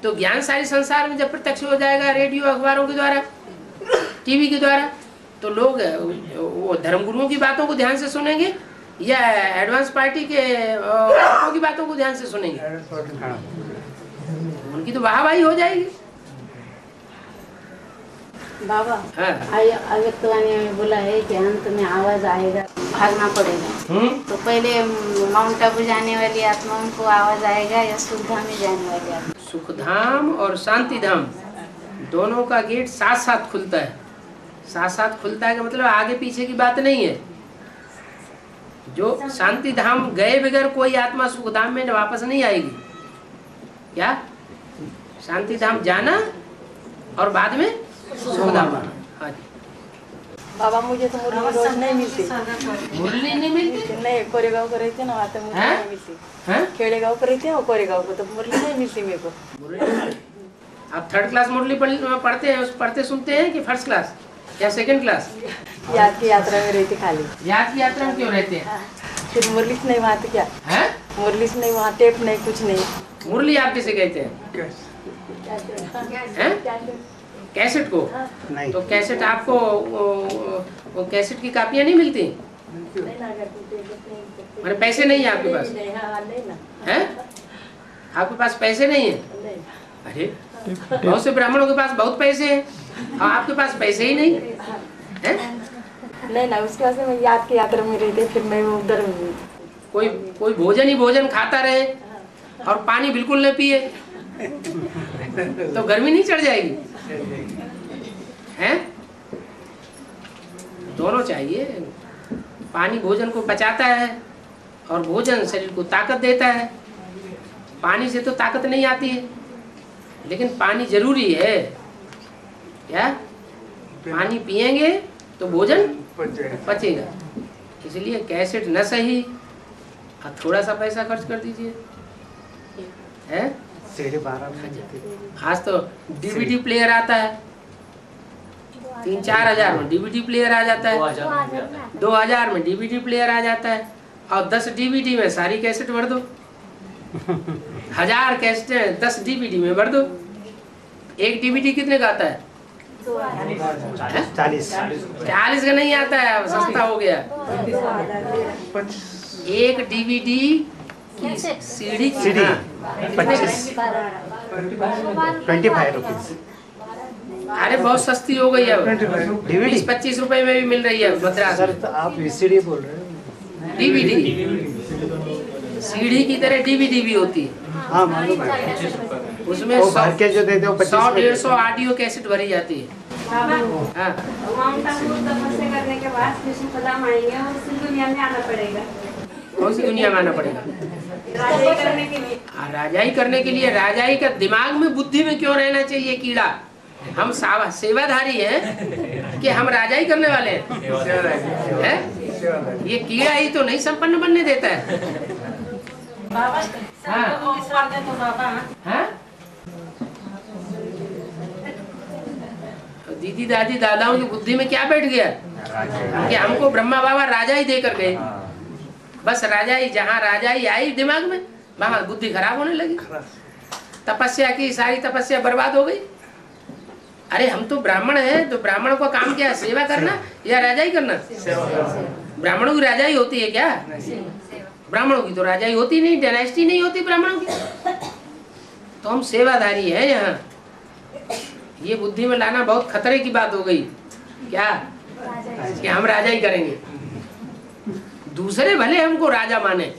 तो ज्ञान सारे संसार में जब प्रत्यक्ष हो जाएगा, रेडियो अखबारों के द्वारा, टीवी के द्वारा, तो लोग वो धर्मगुरुओं की बातों को ध्यान से सुनेंगे या एडवांस पार्टी के की बातों को ध्यान से सुनेंगे? उनकी तो वाहवाही हो जाएगी। बाबा हाँ। अव्यक्त वाणी में बोला है कि अंत में आवाज आएगा, भागना पड़ेगा। तो पहले माउंट आबू जाने वाली आत्माओं को आवाज आएगा या सुखधाम में जाने वाली आत्मा? सुखधाम और शांति धाम दोनों का गेट साथ साथ खुलता है। साथ साथ खुलता है का मतलब आगे पीछे की बात नहीं है। जो शांति धाम गए बगैर कोई आत्मा सुखधाम में वापस नहीं आएगी। क्या? शांति धाम जाना और बाद में सुखधाम आना। हाँ जी। बाबा मुझे तो मुरली रोज नहीं मिलती। मुरली नहीं मिलती? नहीं, कोरेगांव को रहती है ना, वहाँ तो मुरली नहीं मिलती। खेड़ेगांव को रहती है और कोरेगांव को, तो मुरली नहीं मिलती मेरे को। आप 3rd क्लास मुरली पढ़ते हैं, पढ़ते सुनते हैं कि 1st क्लास या 2nd क्लास? याद की यात्रा में रहती खाली। याद की यात्रा में क्यों रहते हैं? फिर मुरली से नहीं वहाँ तो क्या है? मुरली से नहीं वहाँ, टेप नहीं, कुछ नहीं। मुरली आप किसे कहते हैं? कैसेट को? नहीं। तो कैसेट आपको वो कैसेट की कापियाँ नहीं मिलती? मेरे पैसे नहीं है आपके पास? हैं? आपके पास पैसे नहीं है? अरे बहुत से ब्राह्मणों के पास बहुत पैसे हैं और आपके पास पैसे ही नहीं है? नहीं ना, उसके बाद मैं याद की यात्रा में रहती, फिर मैं उधर कोई भोजन ही भोजन खाता रहे और पानी बिल्कुल न पिए तो गर्मी नहीं चढ़ जाएगी? हैं? दोनों चाहिए। पानी भोजन को पचाता है और भोजन शरीर को ताकत देता है। पानी से तो ताकत नहीं आती है, लेकिन पानी जरूरी है। क्या? पानी पिएंगे तो भोजन पचेगा। इसलिए कैसेट न सही, अब थोड़ा सा पैसा खर्च कर दीजिए। है? आज तो डीवीडी प्लेयर आता है, 3-4 हजार में डीवीडी प्लेयर आ जाता है, 2000 में डीवीडी प्लेयर आ जाता है, और 10 डीवीडी में सारी कैसेट भर दो। 1000 कैसेट 10 डीवीडी में भर दो। एक डीवीडी कितने का आता है? 40 का नहीं आता है, अब सस्ता हो गया। एक डीवीडी की सीडी 25 रुपीज। अरे बहुत सस्ती हो गई है, 20-25 रुपए में भी मिल रही है मद्रास। सर तो आप वीसीडी बोल रहे हैं? डीवीडी सीडी की तरह डीवीडी भी होती है। हाँ मालूम है, उसमें वो भर के जो देते हो 100-150 ऑडियो कैसेट भरी जाती है। हाँ। माउंट आबू तपस्या करने के बाद विष्णुपदाम आएंगे और इस दुनिया में आना पड़ेगा। कौन सी दुनिया में आना पड़ेगा? राजाई करने के लिए। राजाई करने के लिए राजाई का दिमाग में बुद्धि में क्यों रहना चाहिए कीड़ा? हम सेवाधारी हैं कि हम राजाई करने वाले हैं? ये कीड़ा ही तो नहीं संपन्न बनने देता है। बाबा हाँ। तो बाबा हाँ? दीदी दादी दादाओं की बुद्धि में क्या बैठ गया कि हमको ब्रह्मा बाबा राजा ही देकर गए। बस राजाई, जहाँ राजाई आई दिमाग में वहाँ बुद्धि खराब होने लगी। तपस्या की सारी तपस्या बर्बाद हो गई। अरे हम तो ब्राह्मण हैं, तो ब्राह्मणों का काम क्या है? सेवा करना या राजाई करना? ब्राह्मणों की राजाई होती है क्या? ब्राह्मणों की तो राजाई होती नहीं, डायनेस्टी नहीं होती ब्राह्मणों की। तो हम सेवाधारी हैं यहाँ। ये बुद्धि में लाना बहुत खतरे की बात हो गई। क्या कि हम राजाई करेंगे, दूसरे भले हमको राजा माने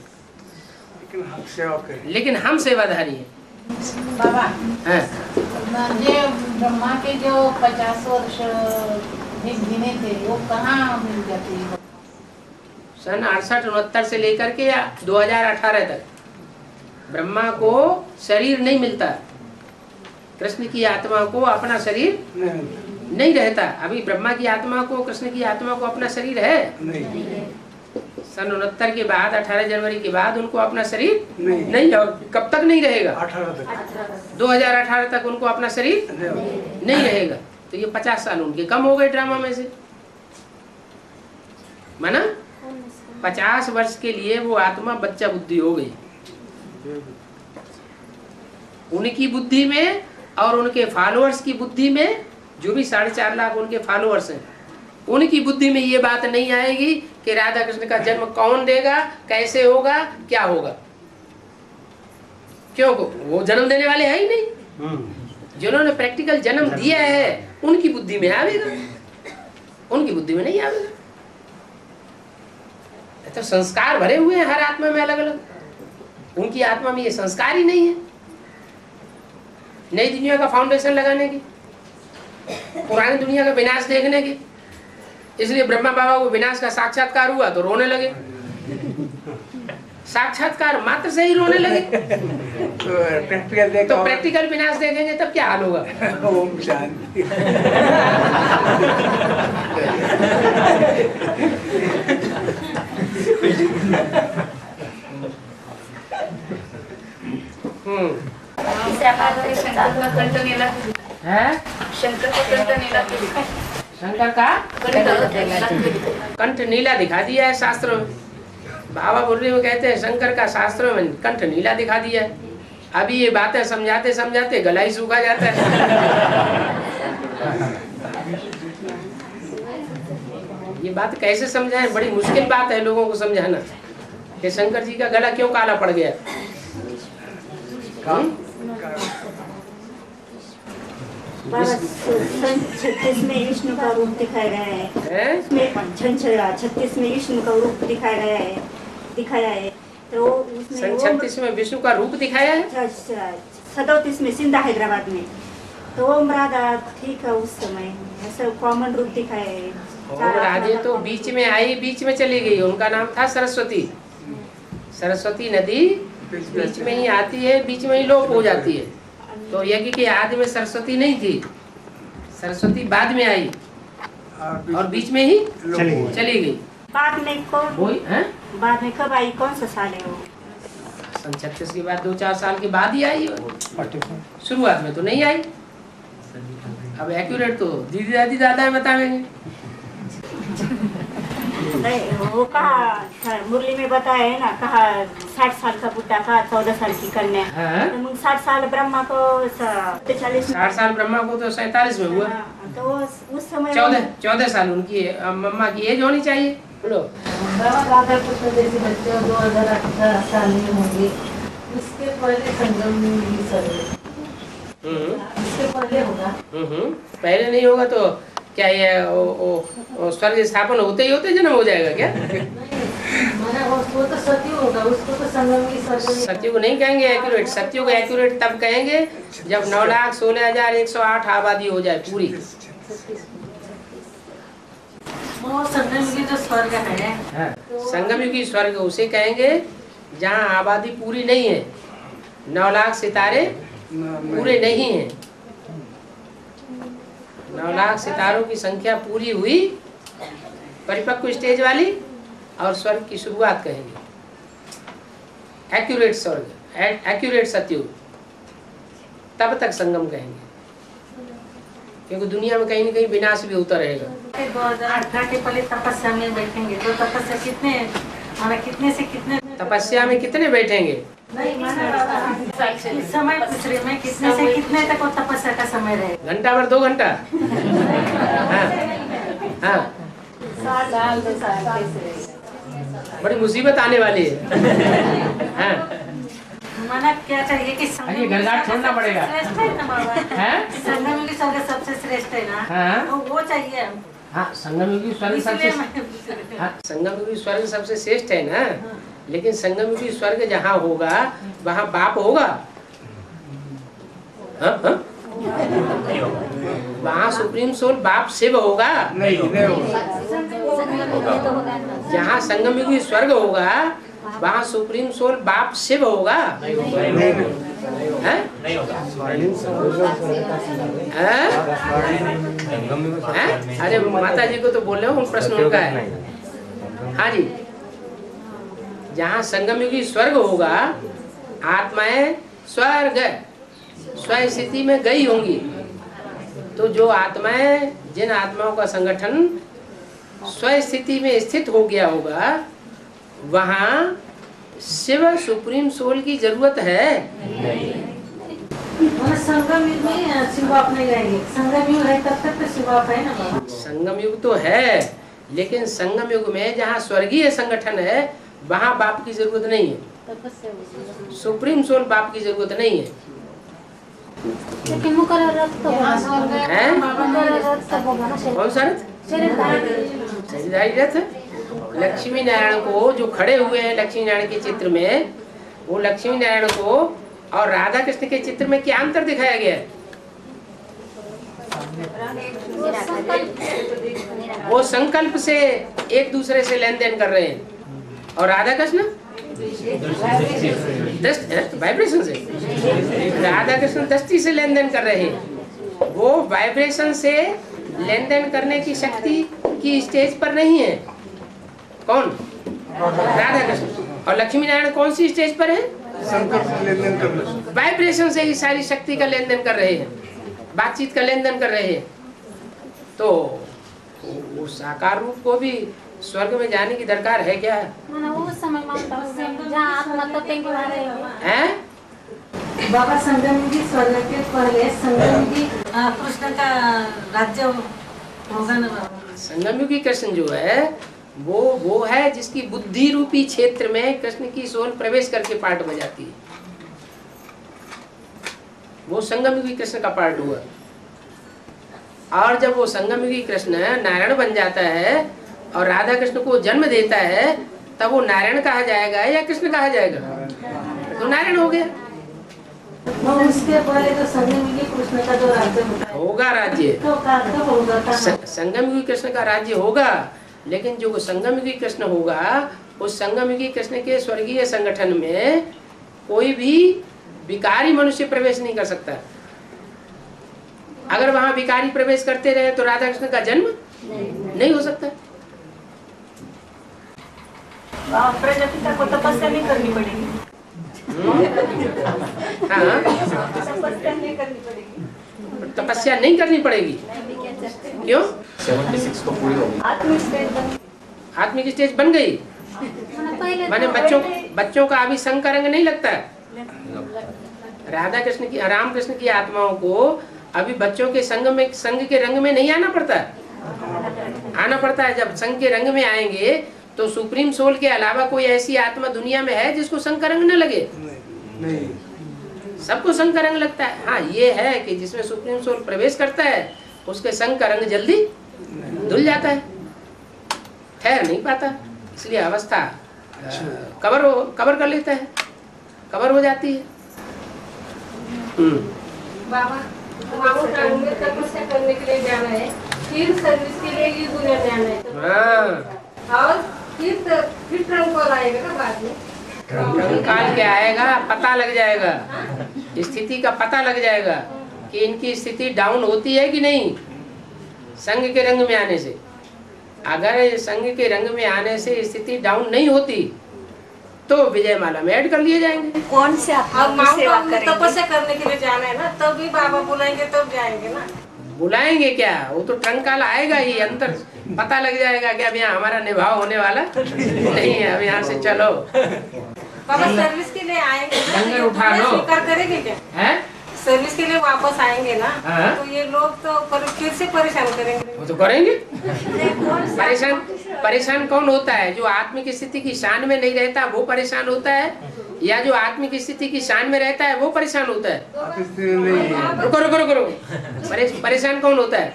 लेकिन हम सेवाधारी हैं। बाबा हैं? ये ब्रह्मा के जो 50 वर्ष गिने थे वो कहाँ मिल जाते हैं? सन 68-69 से लेकर के 2018 तक ब्रह्मा को शरीर नहीं मिलता। कृष्ण की आत्मा को अपना शरीर नहीं रहता। अभी ब्रह्मा की आत्मा को, कृष्ण की आत्मा को अपना शरीर है नहीं। सन 69 के बाद 18 जनवरी के बाद उनको अपना शरीर नहीं। और कब तक नहीं रहेगा? 2018 तक उनको अपना शरीर नहीं रहेगा। तो ये 50 साल उनके कम हो गए ड्रामा में से, माना 50 वर्ष के लिए वो आत्मा बच्चा बुद्धि हो गई। उनकी बुद्धि में और उनके फॉलोअर्स की बुद्धि में, जो भी 4.5 लाख उनके फॉलोअर्स हैं, उनकी बुद्धि में ये बात नहीं आएगी कि राधा कृष्ण का जन्म कौन देगा, कैसे होगा, क्या होगा। क्यों? वो जन्म देने वाले हैं ही नहीं। जिन्होंने प्रैक्टिकल जन्म दिया है उनकी बुद्धि में आवेगा, उनकी बुद्धि में नहीं आवेगा। तो संस्कार भरे हुए हैं हर आत्मा में अलग अलग, उनकी आत्मा में ये संस्कार ही नहीं है नई दुनिया का फाउंडेशन लगाने की, पुरानी दुनिया का विनाश देखने की। इसलिए ब्रह्मा बाबा को विनाश का साक्षात्कार हुआ तो रोने लगे। साक्षात्कार मात्र से ही रोने लगे। तो प्रैक्टिकल विनाश देखेंगे तब क्या हाल होगा? ओम शांति। शंकर का कंठ नीला दिखा दिया है शास्त्रों में। बाबा बुर्री में कहते हैं शंकर का शास्त्रों में कंठ नीला दिखा दिया है। अभी ये बातें समझाते समझाते गला ही सूखा जाता है। ये बात कैसे समझाएं? बड़ी मुश्किल बात है लोगों को समझाना कि शंकर जी का गला क्यों काला पड़ गया। 36 में विष्णु का रूप दिखाया गया है। 36 में विष्णु का रूप दिखाया गया है। दिखाया है, तो उसमें सन 36 में विष्णु का रूप दिखाया है। 37 में सिंधा हैदराबाद में, तो ओम राधा ठीक है उस समय ऐसा कॉमन रूप दिखाया है। ओम राधे तो बीच में आई, बीच में चली गई, उनका नाम था सरस्वती। सरस्वती नदी बीच में ही आती है, बीच में ही लोप हो जाती है। तो यज्ञ के आदि में सरस्वती नहीं थी, सरस्वती बाद में आई और बीच में ही चली गई। बाद में कौन वही है, बाद में कब आई, कौन सा साल है वो? सन 36 के बाद 2-4 साल के बाद ही आई, शुरुआत में तो नहीं आई। अब एक्यूरेट तो दीदी दादी दादा बताएंगे। नहीं वो कहा मुरली में बताया है ना, कहा 60 साल का बुढ़ा का 14 साल की कन्या। तो मग 60 साल ब्रह्मा को 60 साल ब्रह्मा को तो 47 में हुआ, तो उस समय 14 साल उनकी मम्मा की एज होनी चाहिए। बोलो राधा कृष्ण जैसे बच्चे 2018 साल में होंगे, उसके पहले संगम उसके पहले होगा। पहले नहीं होगा तो क्या ये स्वर्ग स्थापन होते ही होते जन्म हो जाएगा क्या? वो तो सत्युग होगा, उसको तो संगम की स्वर्ग। सत्युग नहीं कहेंगे एक्यूरेट, सत्युग एक्यूरेट तब कहेंगे जब 9,16,108 आबादी हो जाए पूरी। वो संगम की जो स्वर्ग है, संगम युगी स्वर्ग उसे कहेंगे जहाँ आबादी पूरी नहीं है, 9 लाख सितारे पूरे नहीं है। 9 लाख सितारों की संख्या पूरी हुई, परिपक्व स्टेज वाली, और स्वर्ग की शुरुआत कहेंगे एक्यूरेट स्वर्ग, एक्यूरेट सत्युग, तब तक संगम कहेंगे, क्योंकि दुनिया में कहीं न कहीं विनाश भी होता रहेगा। 2018 के पहले तपस्या में बैठेंगे, तो तपस्या कितने से कितने तपस्या में कितने बैठेंगे? इस समय पूछ रही मैं, कितने से कितने तक वो तपस्या का समय रहेगा? घंटा भर 2 घंटा? हाँ, साल 2 साल बड़ी मुसीबत आने वाली है। हाँ, माना क्या चाहिए कि अरे घरघाट छोड़ना पड़ेगा। श्रेष्ठ है ना बाबा, संगम की स्वर्ग सबसे श्रेष्ठ है ना, तो वो चाहिए। हाँ, संगम युगी स्वर्ग सबसे, हाँ, संगम युगी स्वर्ग सबसे श्रेष्ठ है ना, लेकिन संगम युगी स्वर्ग जहाँ होगा वहाँ बाप होगा? वहाँ सुप्रीम सोल बाप शिव होगा? नहीं होगा। जहाँ संगम युगी स्वर्ग होगा वहाँ सुप्रीम सोल बाप शिव होगा? नहीं होगा। अरे माता जी को तो बोल रहे हो, प्रश्न उनका है। हाँ जी, जहाँ संगम युगी स्वर्ग होगा, आत्माएं स्वर्ग स्व स्थिति में गई होंगी, तो जो आत्माएं, जिन आत्माओं का संगठन स्व स्थिति में स्थित हो गया होगा, वहाँ शिव सुप्रीम सोल की जरूरत है नहीं। संगम युग में शिव बाप नहीं रहेंगे, संगम युग है तब तक तो शिव बाप है ना। संगम युग तो है, लेकिन संगम युग में जहाँ स्वर्गीय संगठन है वहाँ बाप की जरूरत नहीं है, सुप्रीम सोल बाप की जरूरत नहीं है। लेकिन कौन सा रथ? शरीरधारी रथ। लक्ष्मी नारायण को जो खड़े हुए हैं लक्ष्मी नारायण के चित्र में, वो लक्ष्मी नारायण को और राधा कृष्ण के चित्र में क्या अंतर दिखाया गया है? वो संकल्प से एक दूसरे से लेन देन कर रहे हैं, और राधा कृष्ण वाइब्रेशन से, राधा कृष्ण दृष्टि से लेन देन कर रहे हैं। वो वाइब्रेशन से लेन देन करने की शक्ति की स्टेज पर नहीं है। कौन? राधा कृष्ण। और लक्ष्मी नारायण कौन सी स्टेज पर है? वाइब्रेशन से ही सारी शक्ति का लेन देन कर रहे हैं, बातचीत का लेन देन कर रहे हैं। तो वो साकार रूप को भी स्वर्ग में जाने की दरकार है क्या? बाबा संगम की स्वर्ग के पहले संगम की कृष्ण का राज्य होगा ना बाबा। संगम युगी कृष्ण जो है वो है जिसकी बुद्धि रूपी क्षेत्र में कृष्ण की सोल प्रवेश करके पार्ट बजाती है। वो संगम युगी कृष्ण का पार्ट हुआ। और जब वो संगम युगी कृष्ण नारायण बन जाता है और राधा कृष्ण को जन्म देता है, तब वो नारायण कहा जाएगा या कृष्ण कहा जाएगा? तो नारायण हो गया। उसके पहले तो संगम युगी कृष्ण का जो राज्य होगा राज्य, तो होगा संगम युगी कृष्ण का राज्य होगा, लेकिन जो संगम युगी कृष्ण होगा उस संगम युगी कृष्ण के स्वर्गीय संगठन में कोई भी विकारी मनुष्य प्रवेश नहीं कर सकता। अगर वहां विकारी प्रवेश करते रहे तो राधा कृष्ण का जन्म नहीं हो सकता। प्रजापिता को तपस्या नहीं करनी पड़ेगी। हाँ, तपस्या नहीं करनी पड़ेगी। तपस्या नहीं करनी पड़ेगी। क्यों? 76 को पूरी होगी। आत्मिक स्टेज बन गई। माने बच्चों का अभी संग का रंग नहीं लगता है। राधा कृष्ण की, राम कृष्ण की आत्माओं को अभी बच्चों के संग के रंग में नहीं आना पड़ता है। आना पड़ता है। जब संग के रंग में आएंगे तो सुप्रीम सोल के अलावा कोई ऐसी आत्मा दुनिया में है जिसको संग का रंग न लगे? नहीं, सबको संग का रंग लगता है। हाँ, ये है कि जिसमें सुप्रीम सोल प्रवेश करता है उसके संग का रंग जल्दी धुल जाता है, ठहर नहीं पाता, इसलिए अवस्था कवर कर लेता है, कवर हो जाती है। बाबा माउंट आबू में तपस्या करने के लिए जाना है, फिर सर्विस के लिए ये दुनिया जाना है। और फिर ट्रंक कॉल आएगा ना बाद में। ट्रंक काल के आएगा, पता लग जाएगा, स्थिति का पता लग जाएगा कि इनकी स्थिति डाउन होती है कि नहीं संघ के रंग में आने से। अगर संघ के रंग में आने से स्थिति डाउन नहीं होती तो विजय माला में ऐड कर लिए जाएंगे। कौन से तपस्या करने के लिए जाना है ना, तब भी बाबा बुलाएंगे तब जाएंगे ना। बुलाएंगे क्या, वो तो ट्रंक काल आएगा ही, अंतर पता लग जाएगा कि अब यहाँ हमारा निभाव होने वाला नहीं है, अब यहाँ से चलो। बाबा सर्विस के लिए आएंगे ना, लंगर उठा लो। स्वीकार करेंगे क्या? है सर्विस के लिए वापस आएंगे ना, हाँ? तो ये लोग तो फिर से परेशान करेंगे। वो तो करेंगे। परेशान कौन होता है? जो आत्मिक स्थिति की शान में नहीं रहता वो परेशान होता है, या जो आत्मिक स्थिति की शान में रहता है वो परेशान होता है? रुको। परेशान कौन होता है?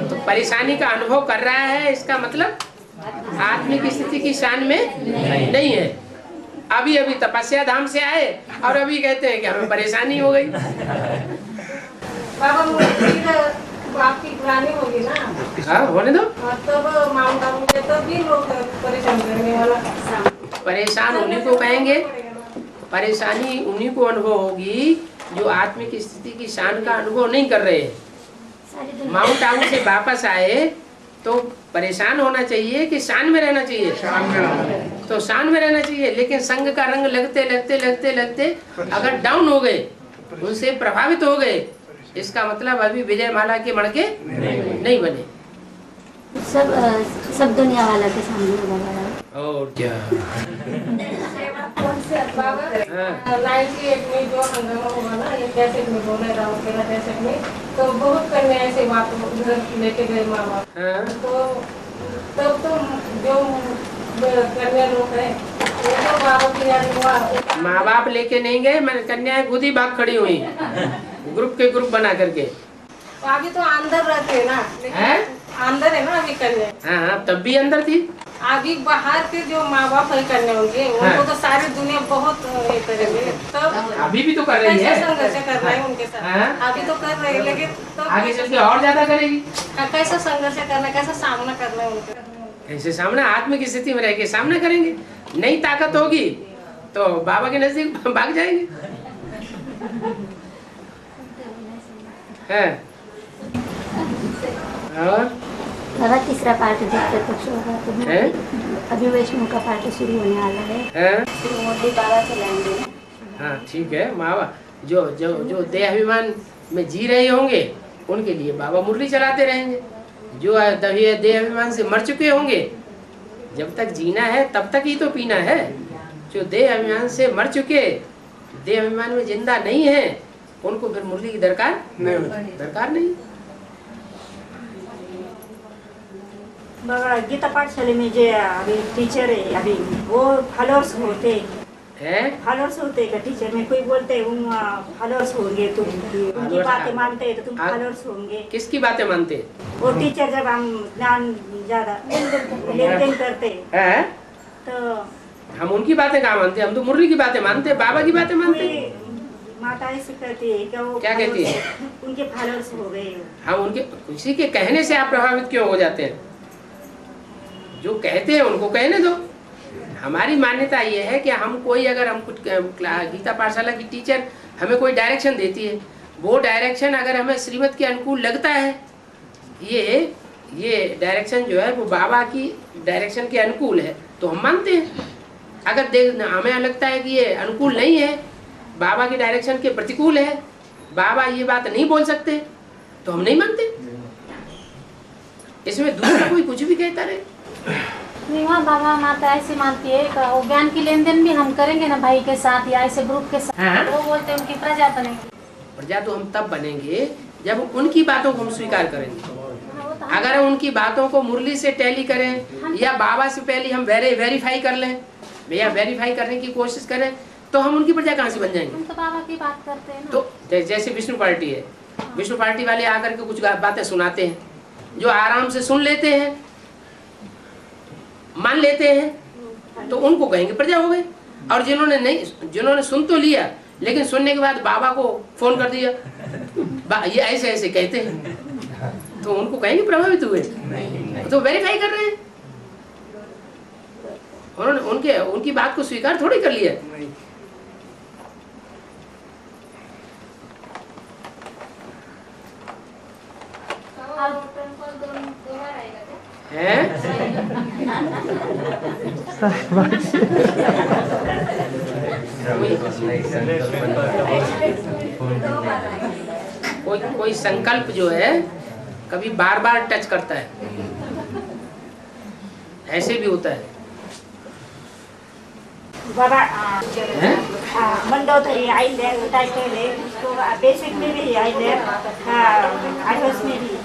तो परेशानी का अनुभव कर रहा है, इसका मतलब आत्मिक स्थिति की शान में नहीं है। अभी तपस्या धाम से आए और अभी कहते हैं कि हमें परेशानी हो गई। बाबा आपकी पुरानी होगी ना। हाँ, होने दो। तब माउंट आबू में तो भी लोग परेशान करने वाला। परेशान उन्हीं को कहेंगे, परेशानी उन्हीं को अनुभव होगी जो आत्मिक स्थिति की शान का अनुभव नहीं कर रहे हैं। माउंट आबू से वापस आए तो परेशान होना चाहिए कि शान में रहना चाहिए? तो शान में रहना चाहिए, लेकिन संघ का रंग लगते अगर डाउन हो गए, उनसे प्रभावित हो गए, इसका मतलब अभी विजय माला के मणके नहीं बने। सब दुनिया वाला के सामने बाबा। और क्या? बाबा 98 में जो हंगामा हुआ ना, ये कैसेट में बोले राम के कैसेट में, तो बहुत कन्या ऐसे वापस उधर लेके गए माँ बाप। तो तब तो जो कन्या लोग है वो तो बाबा की याद हुआ। माँ बाप लेके नहीं गए, मैंने कन्याएं खुद ही भाग खड़ी हुई ग्रुप के ग्रुप बना करके। तो अभी तो अंदर रहते है ना, अंदर है ना अभी कन्या। हाँ, तब भी अंदर थी। अभी बाहर के जो माँ बाप है कन्या होंगे उनको तो सारी दुनिया बहुत ये करेंगे। तब अभी भी तो कर रही है, संघर्ष कर रहा है उनके साथ। अभी तो कर रही है, लेकिन तो आगे चल के और ज्यादा करेगी। कैसा संघर्ष करना, कैसा सामना करना है उनका? ऐसे सामना आत्मिक स्थिति में रह के सामना करेंगे। नई ताकत होगी तो बाबा के नजदीक भाग जाएंगे। है और बाबा तीसरा पार्ट प्रत्यक्ष होगा तो अभी वैष्णव का पार्ट शुरू होने वाला है। मोदी बाबा चलाएंगे। हाँ, ठीक है। बाबा जो देह अभिमान में जी रहे होंगे उनके लिए बाबा मुरली चलाते रहेंगे। जो देह अभिमान से मर चुके होंगे, जब तक जीना है तब तक ही तो पीना है। जो देह अभिमान से मर चुके, देह अभिमान में जिंदा नहीं है, उनको फिर मुरली की दरकार नहीं। बाबा गीता पाठशाले में जो अभी टीचर है, अभी वो फॉलोअर्स होते हैं, फॉलोअर्स होते हैं। टीचर में कोई बोलते हैं फॉलोअर्स होंगे, तुम उनकी बातें मानते हैं तो तुम फॉलोअर्स होंगे। किसकी बातें मानते? वो टीचर जब हम ज्ञान ज्यादा लेन देन करते हैं। तो हम उनकी बातें कहाँ मानते, हम तो मुरली की बातें मानते, बाबा की बातें मानते। माता ऐसे कहती है क्या, वो क्या कहती है? उनके फॉलोअर्स हो गए। हम उनके किसी के कहने से आप प्रभावित क्यों हो जाते हैं? जो कहते हैं उनको कहने दो। हमारी मान्यता ये है कि हम कोई, अगर हम कुछ गीता पाठशाला की टीचर हमें कोई डायरेक्शन देती है, वो डायरेक्शन अगर हमें श्रीमत के अनुकूल लगता है, ये डायरेक्शन जो है वो बाबा की डायरेक्शन के अनुकूल है, तो हम मानते हैं। अगर हमें लगता है कि ये अनुकूल नहीं है, बाबा की डायरेक्शन के प्रतिकूल है, बाबा ये बात नहीं बोल सकते, तो हम नहीं मानते। इसमें दूसरा कोई कुछ भी कहता रहे। नहीं, वहाँ बाबा माता ऐसी मानती है कि वो ज्ञान की लेन देन भी हम करेंगे ना भाई के साथ या ऐसे ग्रुप के साथ। हाँ। वो बोलते हैं उनकी प्रजा बनेंगे। प्रजा तो हम तब बनेंगे जब उनकी बातों को हम स्वीकार करेंगे। अगर हम उनकी बातों को मुरली से टैली करें या बाबा से पहले हम वेरीफाई कर लें या वेरीफाई करने की कोशिश करें, तो हम उनकी प्रजा कहाँ से बन जाएंगे? हम तो बाबा की बात करते हैं ना। तो जैसे विष्णु पार्टी है, विष्णु पार्टी वाले आकर के कुछ बातें सुनाते हैं, जो आराम से सुन लेते हैं, मान लेते हैं, तो उनको कहेंगे प्रजा हो गई। और जिन्होंने सुन तो लिया, लेकिन सुनने के बाद बाबा को फोन कर दिया, ये ऐसे ऐसे कहते हैं, तो उनको कहेंगे प्रभावित हुए, तो वेरीफाई कर रहे हैं। उन्होंने उनकी बात को स्वीकार थोड़ी कर लिया। है कोई संकल्प जो है कभी बार बार टच करता है, ऐसे भी होता है। बाबा मंडोदरी आइले टाइटले तो बेसिक में भी आइले, एडवांस में भी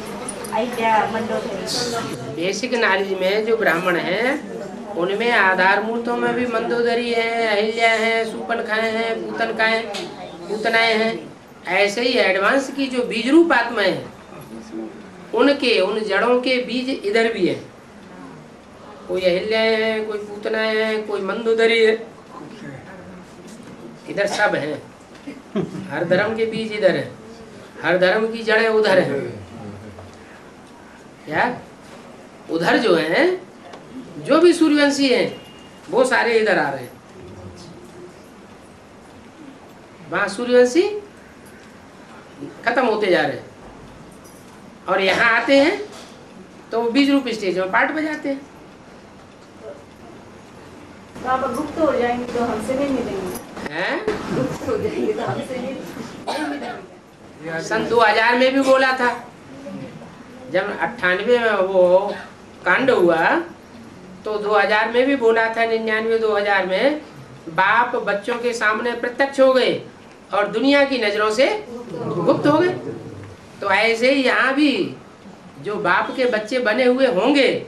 आइले मंडोदरी। बेसिक नॉलेज में जो ब्राह्मण हैं उनमें आधार मूर्तों में भी मंदोदरी है, अहिल्या है, सूपनखाएं हैं, पूतनाएं हैं। ऐसे ही एडवांस की जो बीज रूप आत्मा है, उन जड़ों के बीज इधर भी है। कोई अहिल्या है, कोई पूतनाएं है, कोई मंदोदरी है, इधर सब है। हर धर्म के बीज इधर है, हर धर्म की जड़ें उधर है। क्या उधर जो है, जो भी सूर्यवंशी हैं वो सारे इधर आ रहे हैं। वहां सूर्यवंशी खत्म होते जा रहे हैं और यहाँ आते हैं तो वो बीज रूप स्टेज में पार्ट बजाते हैं। बाबा गुप्त हो जाएंगे तो हमसे नहीं मिलेंगे। हैं? गुप्त हो जाएंगे तो हमसे नहीं मिलेंगे। सन 2000 में भी बोला था, जब 98 में वो कांड हुआ तो 2000 में भी बोला था, 99-2000 में बाप बच्चों के सामने प्रत्यक्ष हो गए और दुनिया की नजरों से गुप्त हो गए। तो ऐसे ही यहाँ भी जो बाप के बच्चे बने हुए होंगे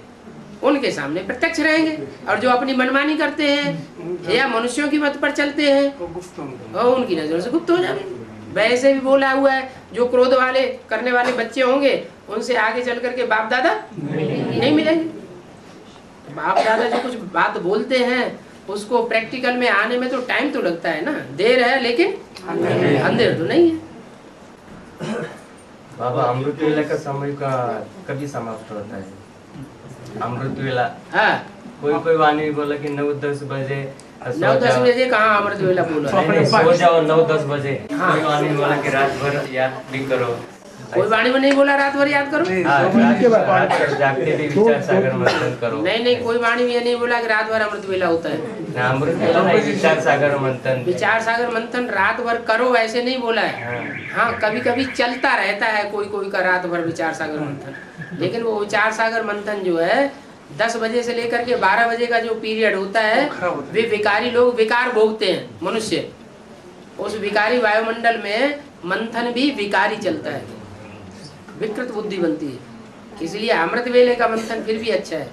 उनके सामने प्रत्यक्ष रहेंगे, और जो अपनी मनमानी करते हैं या मनुष्यों की मत पर चलते हैं और उनकी नजरों से गुप्त हो जाएंगे। वैसे भी बोला हुआ है, जो क्रोध वाले करने वाले बच्चे होंगे उनसे आगे चल करके बाप दादा नहीं मिलेंगे। बाप दादा जो कुछ बात बोलते हैं उसको प्रैक्टिकल में आने में तो टाइम तो लगता है ना, देर है लेकिन अंधेर तो नहीं है। बाबा अमृत वेला का समय का कभी समाप्त होता है? अमृत वेला, हाँ, कोई वाणी बोला कि 9-10 बजे 9-10 बजे कहाँ अमृत वेला बोला? नहीं, सो जाओ 9-10 बजे। कोई वाणी बोला कि रात भर याद भी करो। कोई वाणी में नहीं बोला रात भर याद करो। जागते भी विचार सागर मंथन करो। नहीं, कोई वाणी में नहीं बोला कि रात भर अमृत वेला होता है। अमृत वेला नहीं, विचार सागर मंथन। विचार सागर मंथन रात भर करो ऐसे नहीं बोला है। हाँ, कभी कभी चलता रहता है कोई का रात भर विचार सागर मंथन, लेकिन वो विचार सागर मंथन जो है 10 बजे से लेकर के 12 बजे का जो पीरियड होता है, वे विकारी लोग विकार भोगते हैं मनुष्य। उस विकारी वायुमंडल में मंथन भी विकारी चलता है, विकृत बुद्धि बनती है। इसलिए अमृत वेले का मंथन फिर भी अच्छा है।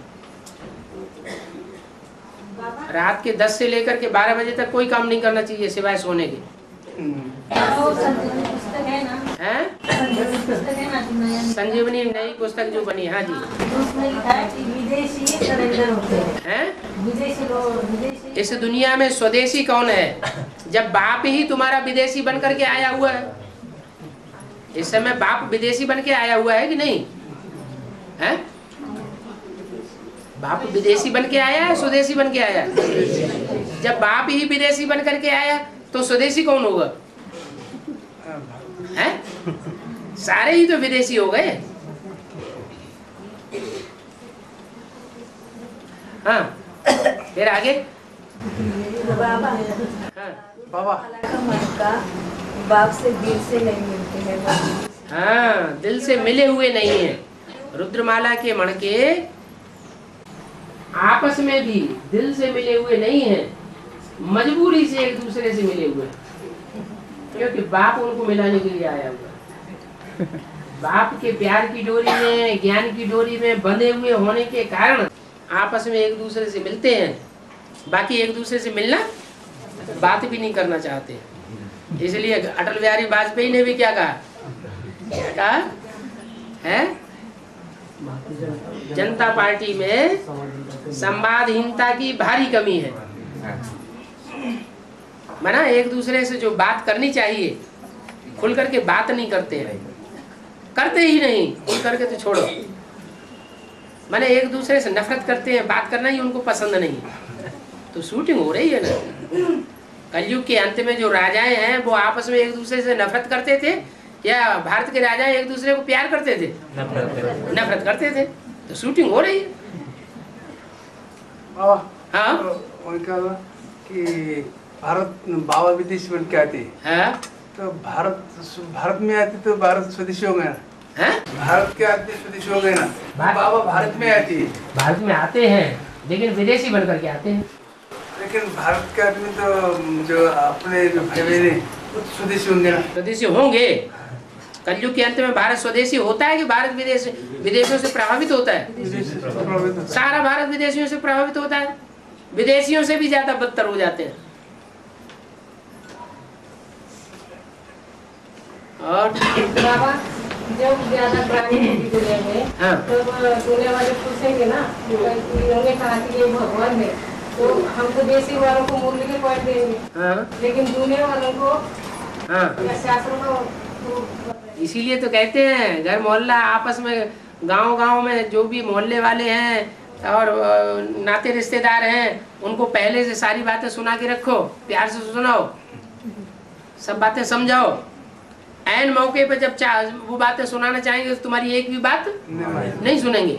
रात के 10 से लेकर के 12 बजे तक कोई काम नहीं करना चाहिए सिवाय सोने के। पुस्तक है ना, पुस्तक है ना, संजीवनी नई पुस्तक जो बनी, हाँ जी, उसमें लिखा है कि विदेशी सरेंडर होते हैं। विदेशी लोग, विदेशी इस दुनिया में स्वदेशी कौन है? जब बाप ही तुम्हारा विदेशी बन करके आया हुआ है। इस समय बाप विदेशी बन के आया हुआ है कि नहीं है? बाप विदेशी बन के आया है, स्वदेशी बन के आया? जब बाप ही विदेशी बन करके आया तो स्वदेशी कौन होगा? है? सारे ही तो विदेशी हो गए। हाँ, फिर आगे। बाबा, हाँ। बाबा बाप से दिल से नहीं मिलते हैं। हाँ, दिल से मिले हुए नहीं है। रुद्रमाला के मणके आपस में भी दिल से मिले हुए नहीं है, मजबूरी से एक दूसरे से मिले हुए, क्योंकि बाप उनको मिलाने के लिए आया हुआ। बाप के प्यार की डोरी में, ज्ञान की डोरी में बंधे हुए होने के कारण आपस में एक दूसरे से मिलते हैं। बाकी एक दूसरे से मिलना, बात भी नहीं करना चाहते। इसलिए अटल बिहारी वाजपेयी ने भी क्या कहा है? जनता पार्टी में संवादहीनता की भारी कमी है। माना एक दूसरे से जो बात करनी चाहिए खुल करके बात नहीं करते हैं, करते ही नहीं, खुल करके तो छोड़ो। माने एक दूसरे से नफरत करते हैं, बात करना ही उनको पसंद नहीं। तो शूटिंग हो रही है ना। कलयुग के अंत में जो राजाएं हैं वो आपस में एक दूसरे से नफरत करते थे, या भारत के राजा एक दूसरे को प्यार करते थे? नफरत करते थे। तो शूटिंग हो रही है। हाँ, कि भारत बाबा विदेश बन के आती है, तो भारत में आती तो भारत स्वदेशी हो गया ना। भारत के आते स्वदेशी हो गए ना। बाबा भारत में आती है। भारत में आते हैं लेकिन विदेशी बन करके आते हैं। लेकिन भारत के आदमी तो जो अपने जो भाई बहन है स्वदेशी होंगे ना। स्वदेशी होंगे। कलयुग के अंत में भारत स्वदेशी होता है कि भारत विदेशों से प्रभावित होता है? सारा भारत विदेशियों से प्रभावित होता है। विदेशियों से भी ज्यादा बदतर हो जाते हैं। और बाबा जब ज्यादा पुरानी होगी दुनिया में, तब दुनिया वाले पूछेंगे ना, उन्होंने कहा कि ये भगवान है, तो हम तो देशी वालों को मूल्य के पॉइंट देंगे, लेकिन दुनिया वालों को शास्त्रों को। इसीलिए तो कहते हैं घर मोहल्ला आपस में, गांव में जो भी मोहल्ले वाले हैं और नाते रिश्तेदार हैं, उनको पहले से सारी बातें सुना के रखो, प्यार से सुनाओ, सब बातें समझाओ। ऐन मौके पे जब वो बातें सुनाना चाहेंगे तो तुम्हारी एक भी बात नहीं सुनेंगे।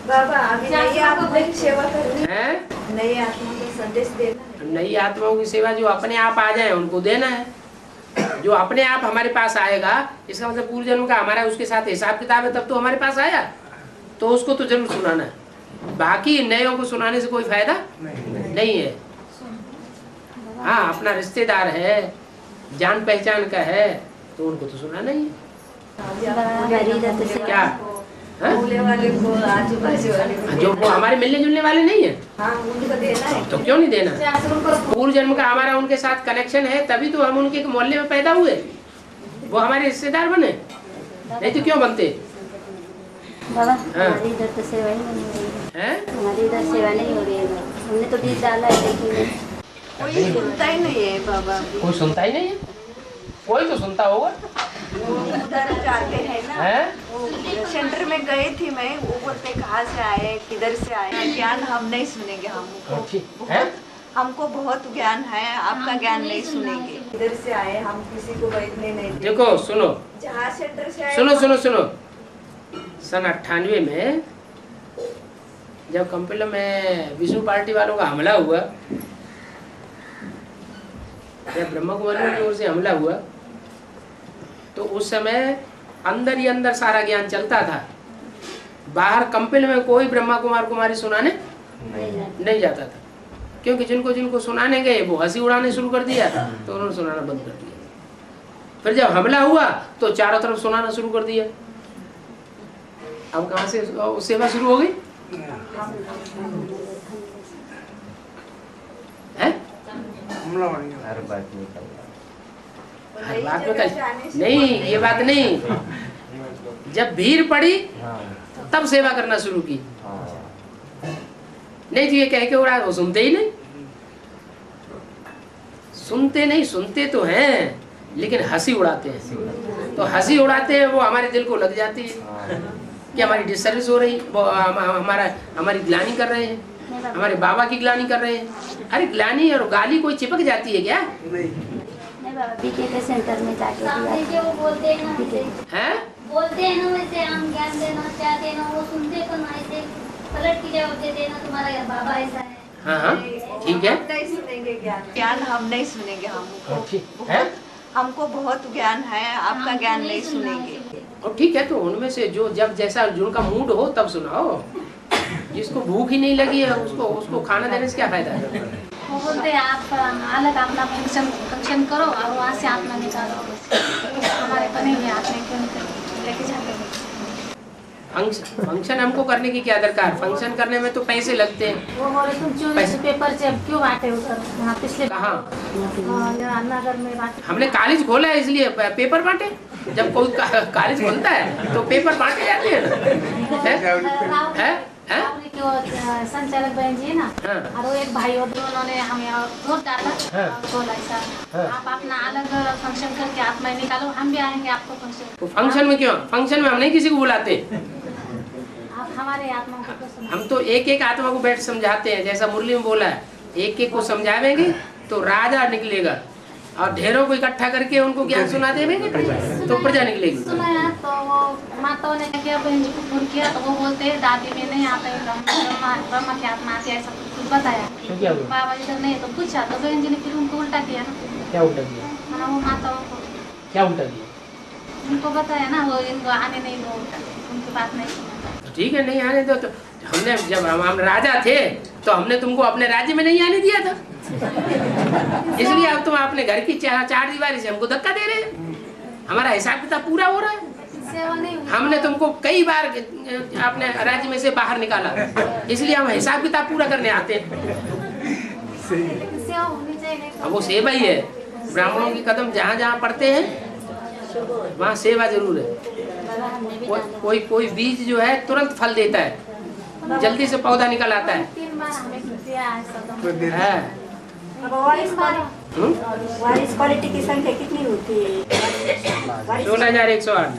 बाबा अभी नई आत्मा की सेवा करनी है, नई आत्मा को संदेश देना। नई आत्माओं की सेवा जो अपने आप आ जाए उनको देना है। जो अपने आप हमारे पास आएगा, इसका मतलब पूर्व जन्म का हमारा उसके साथ हिसाब किताब है, तब तो हमारे पास आया, तो उसको तो जरूर सुनाना है। बाकी नयों को सुनाने से कोई फायदा नहीं है। हाँ, अपना रिश्तेदार है, जान पहचान का है, तो उनको तो सुनाना ही है। क्या वाले को, आजू बाजू वाले को, जो वो हमारे मिलने जुलने वाले नहीं है, उनको देना है। तो क्यों नहीं देना? पूर्व जन्म का हमारा उनके साथ कनेक्शन है, तभी तो हम उनके मोहल्ले में पैदा हुए, वो हमारे रिश्तेदार बने, नहीं तो क्यों बनते? बाबा हमारी इधर तो सेवा ही नहीं हो रही है। हमारी इधर सेवा नहीं हो रही है। हमने तो बीज डाला है लेकिन कोई सुनता ही नहीं है। बाबा कोई सुनता ही नहीं है। कोई तो सुनता होगा। उधर जाते हैं ना, सेंटर में गई थी मैं, वो बोलते कहाँ से आए, किधर से आए, ज्ञान हम नहीं सुनेंगे, हमको बहुत ज्ञान है, आपका ज्ञान नहीं सुनेंगे। किधर से आए, हम किसी को बैठने नहीं देंगे। देखो सुनो, जहाँ सेंटर से आए, सुनो सन 98 में जब कंपिला में विष्णु पार्टी वालों का हमला हुआ, जब ब्रह्मा कुमारियों की ओर से हमला हुआ, तो उस समय अंदर ही अंदर सारा ज्ञान चलता था। बाहर कंपिल में कोई ब्रह्मा कुमार कुमारी सुनाने नहीं जाता था, क्योंकि जिनको सुनाने गए वो हंसी उड़ाने शुरू कर दिया, तो उन्होंने सुनाना बंद कर दिया। फिर जब हमला हुआ तो चारों तरफ सुनाना शुरू कर दिया। अब कहाँ से सेवा शुरू हो गई? हमला बन गया। हर बात निकल हर बात में नहीं, ये बात नहीं। जब भीड़ पड़ी तब सेवा करना शुरू की। नहीं तो ये कह के उड़ा, वो सुनते ही नहीं। सुनते तो हैं लेकिन हंसी उड़ाते हैं। तो हंसी उड़ाते हैं वो हमारे दिल को लग जाती है कि हमारी डिसर्विस हो रही, वो हमारी ग्लानि कर रहे हैं, हमारे बाबा की ग्लानि कर रहे हैं। अरे ग्लानि और गाली कोई चिपक जाती है क्या? बीके के सेंटर में जाके वो बोलते हैं ना, बोलते हैं ना वैसे हम ज्ञान देना चाहते हैं ना, वो सुनते तो ना, ऐसे पलट के जवाब देते हैं ना, तुम्हारा बाबा ऐसा है। हाँ ठीक है, नहीं सुनेंगे ज्ञान हम नहीं सुनेंगे। हमको है, हमको बहुत ज्ञान है, आपका ज्ञान नहीं सुनेंगे। और ठीक है, तो उनमें से जो जब जैसा जिनका मूड हो तब सुनाओ। जिसको भूख ही नहीं लगी है उसको खाना देने से क्या फायदा है? वो बोलते हैं आप अलग अपना फंक्शन करो और वहाँ से अपना निकालो, हमारे को नहीं हाथ में क्यों लेके जाते हैं। फंक्शन हमको करने की क्या दरकार? फंक्शन करने में तो पैसे लगते हैं। वो बोले तुम पेपर से क्यों बांटे उधर, वहाँ पिछले कहाँ नगर में बांटे। हमने कॉलेज खोला है इसलिए पेपर बांटे। जब कोई कॉलेज खुलता है तो पेपर बांटे जाते हैं। संचालक बहन जी है ना, और वो एक भाई और उन्होंने हमें वोट डाला, बोला ऐसा आप अपना अलग फंक्शन करके आप में निकालो, हम भी आएंगे आपको फंक्शन। फंक्शन में क्यों? फंक्शन में हम नहीं किसी को बुलाते। आप हमारे आत्मा को हम तो एक एक आत्मा को बैठ समझाते हैं। जैसा मुरली में बोला है, एक एक को समझावेंगे तो राजा निकलेगा, और ढेरों को इकट्ठा करके उनको ज्ञान सुना देंगे तो प्रजा निकलेगी। सुना है तो वो माताओं ने क्या बहन जी को फोन किया तो वो बोलते हैं दादी में नहीं आता है, ब्रह्मा की आत्मा आती है, ऐसा कुछ बताया। बाबा जी तक नहीं तो पूछा तो बहन जी ने फिर उनको उल्टा किया ना। क्या उल्टा किया? वो माताओं को क्या उल्टा किया? उनको बताया ना, वो इनको आने नहीं दो, उनकी बात नहीं सुना। ठीक है, नहीं आने दो। तो हमने जब हम राजा थे तो हमने तुमको अपने राज्य में नहीं आने दिया था, इसलिए अब तुम अपने घर की चार दीवारी से हमको धक्का दे रहे हैं। हमारा हिसाब किताब पूरा हो रहा है। हमने तुमको कई बार अपने राज्य में से बाहर निकाला, इसलिए हम हिसाब किताब पूरा करने आते हैं। अब वो सेवा ही है। ब्राह्मणों की कदम जहाँ जहाँ पड़ते हैं वहाँ सेवा जरूर है। कोई बीज जो है तुरंत फल देता है, जल्दी से पौधा निकल आता है। वारिस क्वालिटी की संख्या कितनी होती है? 16,108।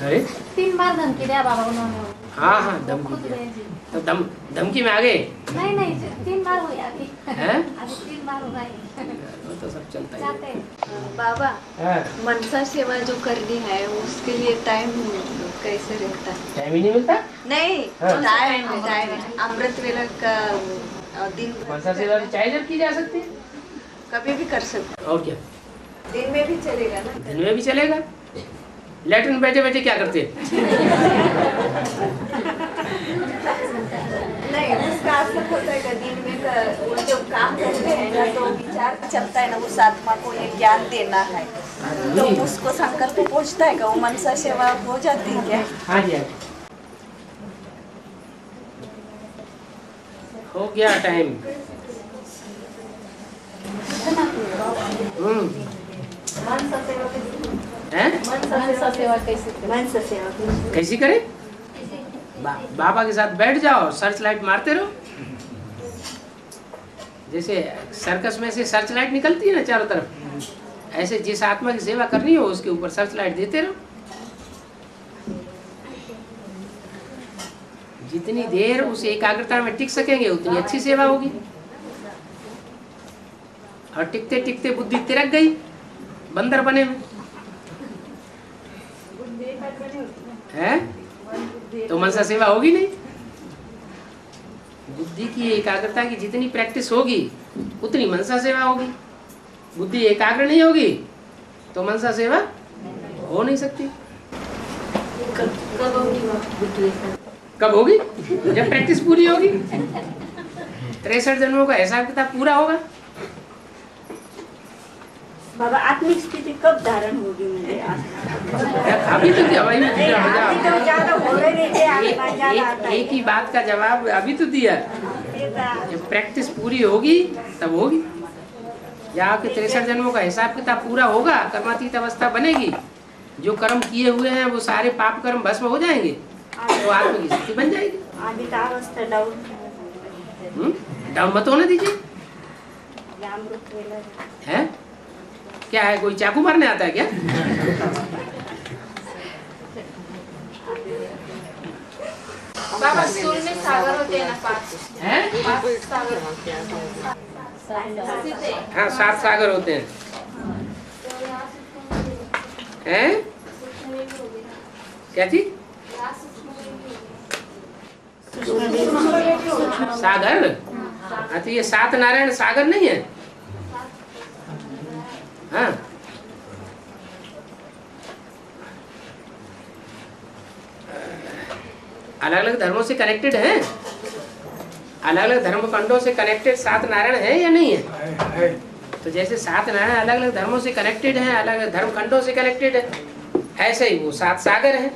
अरे 3 बार धमकी दिया बाबा उन्होंने। हाँ धमकी तो धमकी में आ गए? नहीं 3 बार हुई अभी। अभी 3 बार हो गई। तो सब चलता है। बाबा मनसा सेवा जो करनी है उसके लिए टाइम कैसे रहता है? टाइम ही नहीं मिलता? नहीं टाइम अमृत वेला का दिन। मनसा सेवा चाहे जब की जा सकती है, कभी भी कर सकते। और क्या दिन में भी चलेगा ना? दिन में भी चलेगा। लैट्रिन बैठे बैठे क्या करते? नहीं उसका असर होता है दिन में वो जो काम करते हैं ना तो विचार चलता है ना, उस आत्मा को ये ज्ञान देना है तो उसको संकल्प पहुँचता है, वो मनसा सेवा हो जाती है क्या? हाँ जी हो गया टाइम। कैसी करे? बाबा के साथ बैठ जाओ, सर्च लाइट मारते रहो। जैसे सर्कस में से सर्च लाइट निकलती है ना चारों तरफ, ऐसे जिस आत्मा की सेवा करनी हो उसके ऊपर सर्च लाइट देते रहो। जितनी देर उस एकाग्रता में टिक सकेंगे उतनी अच्छी सेवा होगी। और टिकते टिकते बुद्धि तिरक गई, बंदर बने में है तो मनसा सेवा होगी नहीं। बुद्धि की एकाग्रता की जितनी प्रैक्टिस होगी उतनी मनसा सेवा होगी। बुद्धि एकाग्र नहीं होगी तो मनसा सेवा हो नहीं सकती। कब होगी? जब प्रैक्टिस पूरी होगी। 63 जन्मों का हिसाब किताब पूरा होगा। बाबा आत्मिक स्थिति कब धारण होगी मुझे? अभी तो ज्यादा हो रहे नहीं थे। एक ही बात का जवाब अभी तो दिया। जब प्रैक्टिस पूरी होगी तब होगी। या आपके 63 जन्मों का हिसाब किताब पूरा होगा, कर्मातीत अवस्था बनेगी, जो कर्म किए हुए हैं वो सारे पाप कर्म भस्म हो जाएंगे, तो आत्मा की स्थिति बन जाएगी। डाउन मत होने दीजिए। है क्या है, कोई चाकू मारने आता है क्या? बाबा स्कूल में सागर होते हैं ना, 5 सागर। हाँ 7 सागर होते हैं। हैं? क्या थी? सागर? हाँ तो ये 7 नारायण सागर नहीं है? हाँ अलग अलग धर्मों से कनेक्टेड हैं, अलग अलग धर्म खंडों से कनेक्टेड 7 नारायण है या नहीं है? तो जैसे 7 नारायण अलग अलग धर्मों से कनेक्टेड हैं, अलग अलग धर्म खंडों से कनेक्टेड है, ऐसे ही वो 7 सागर हैं।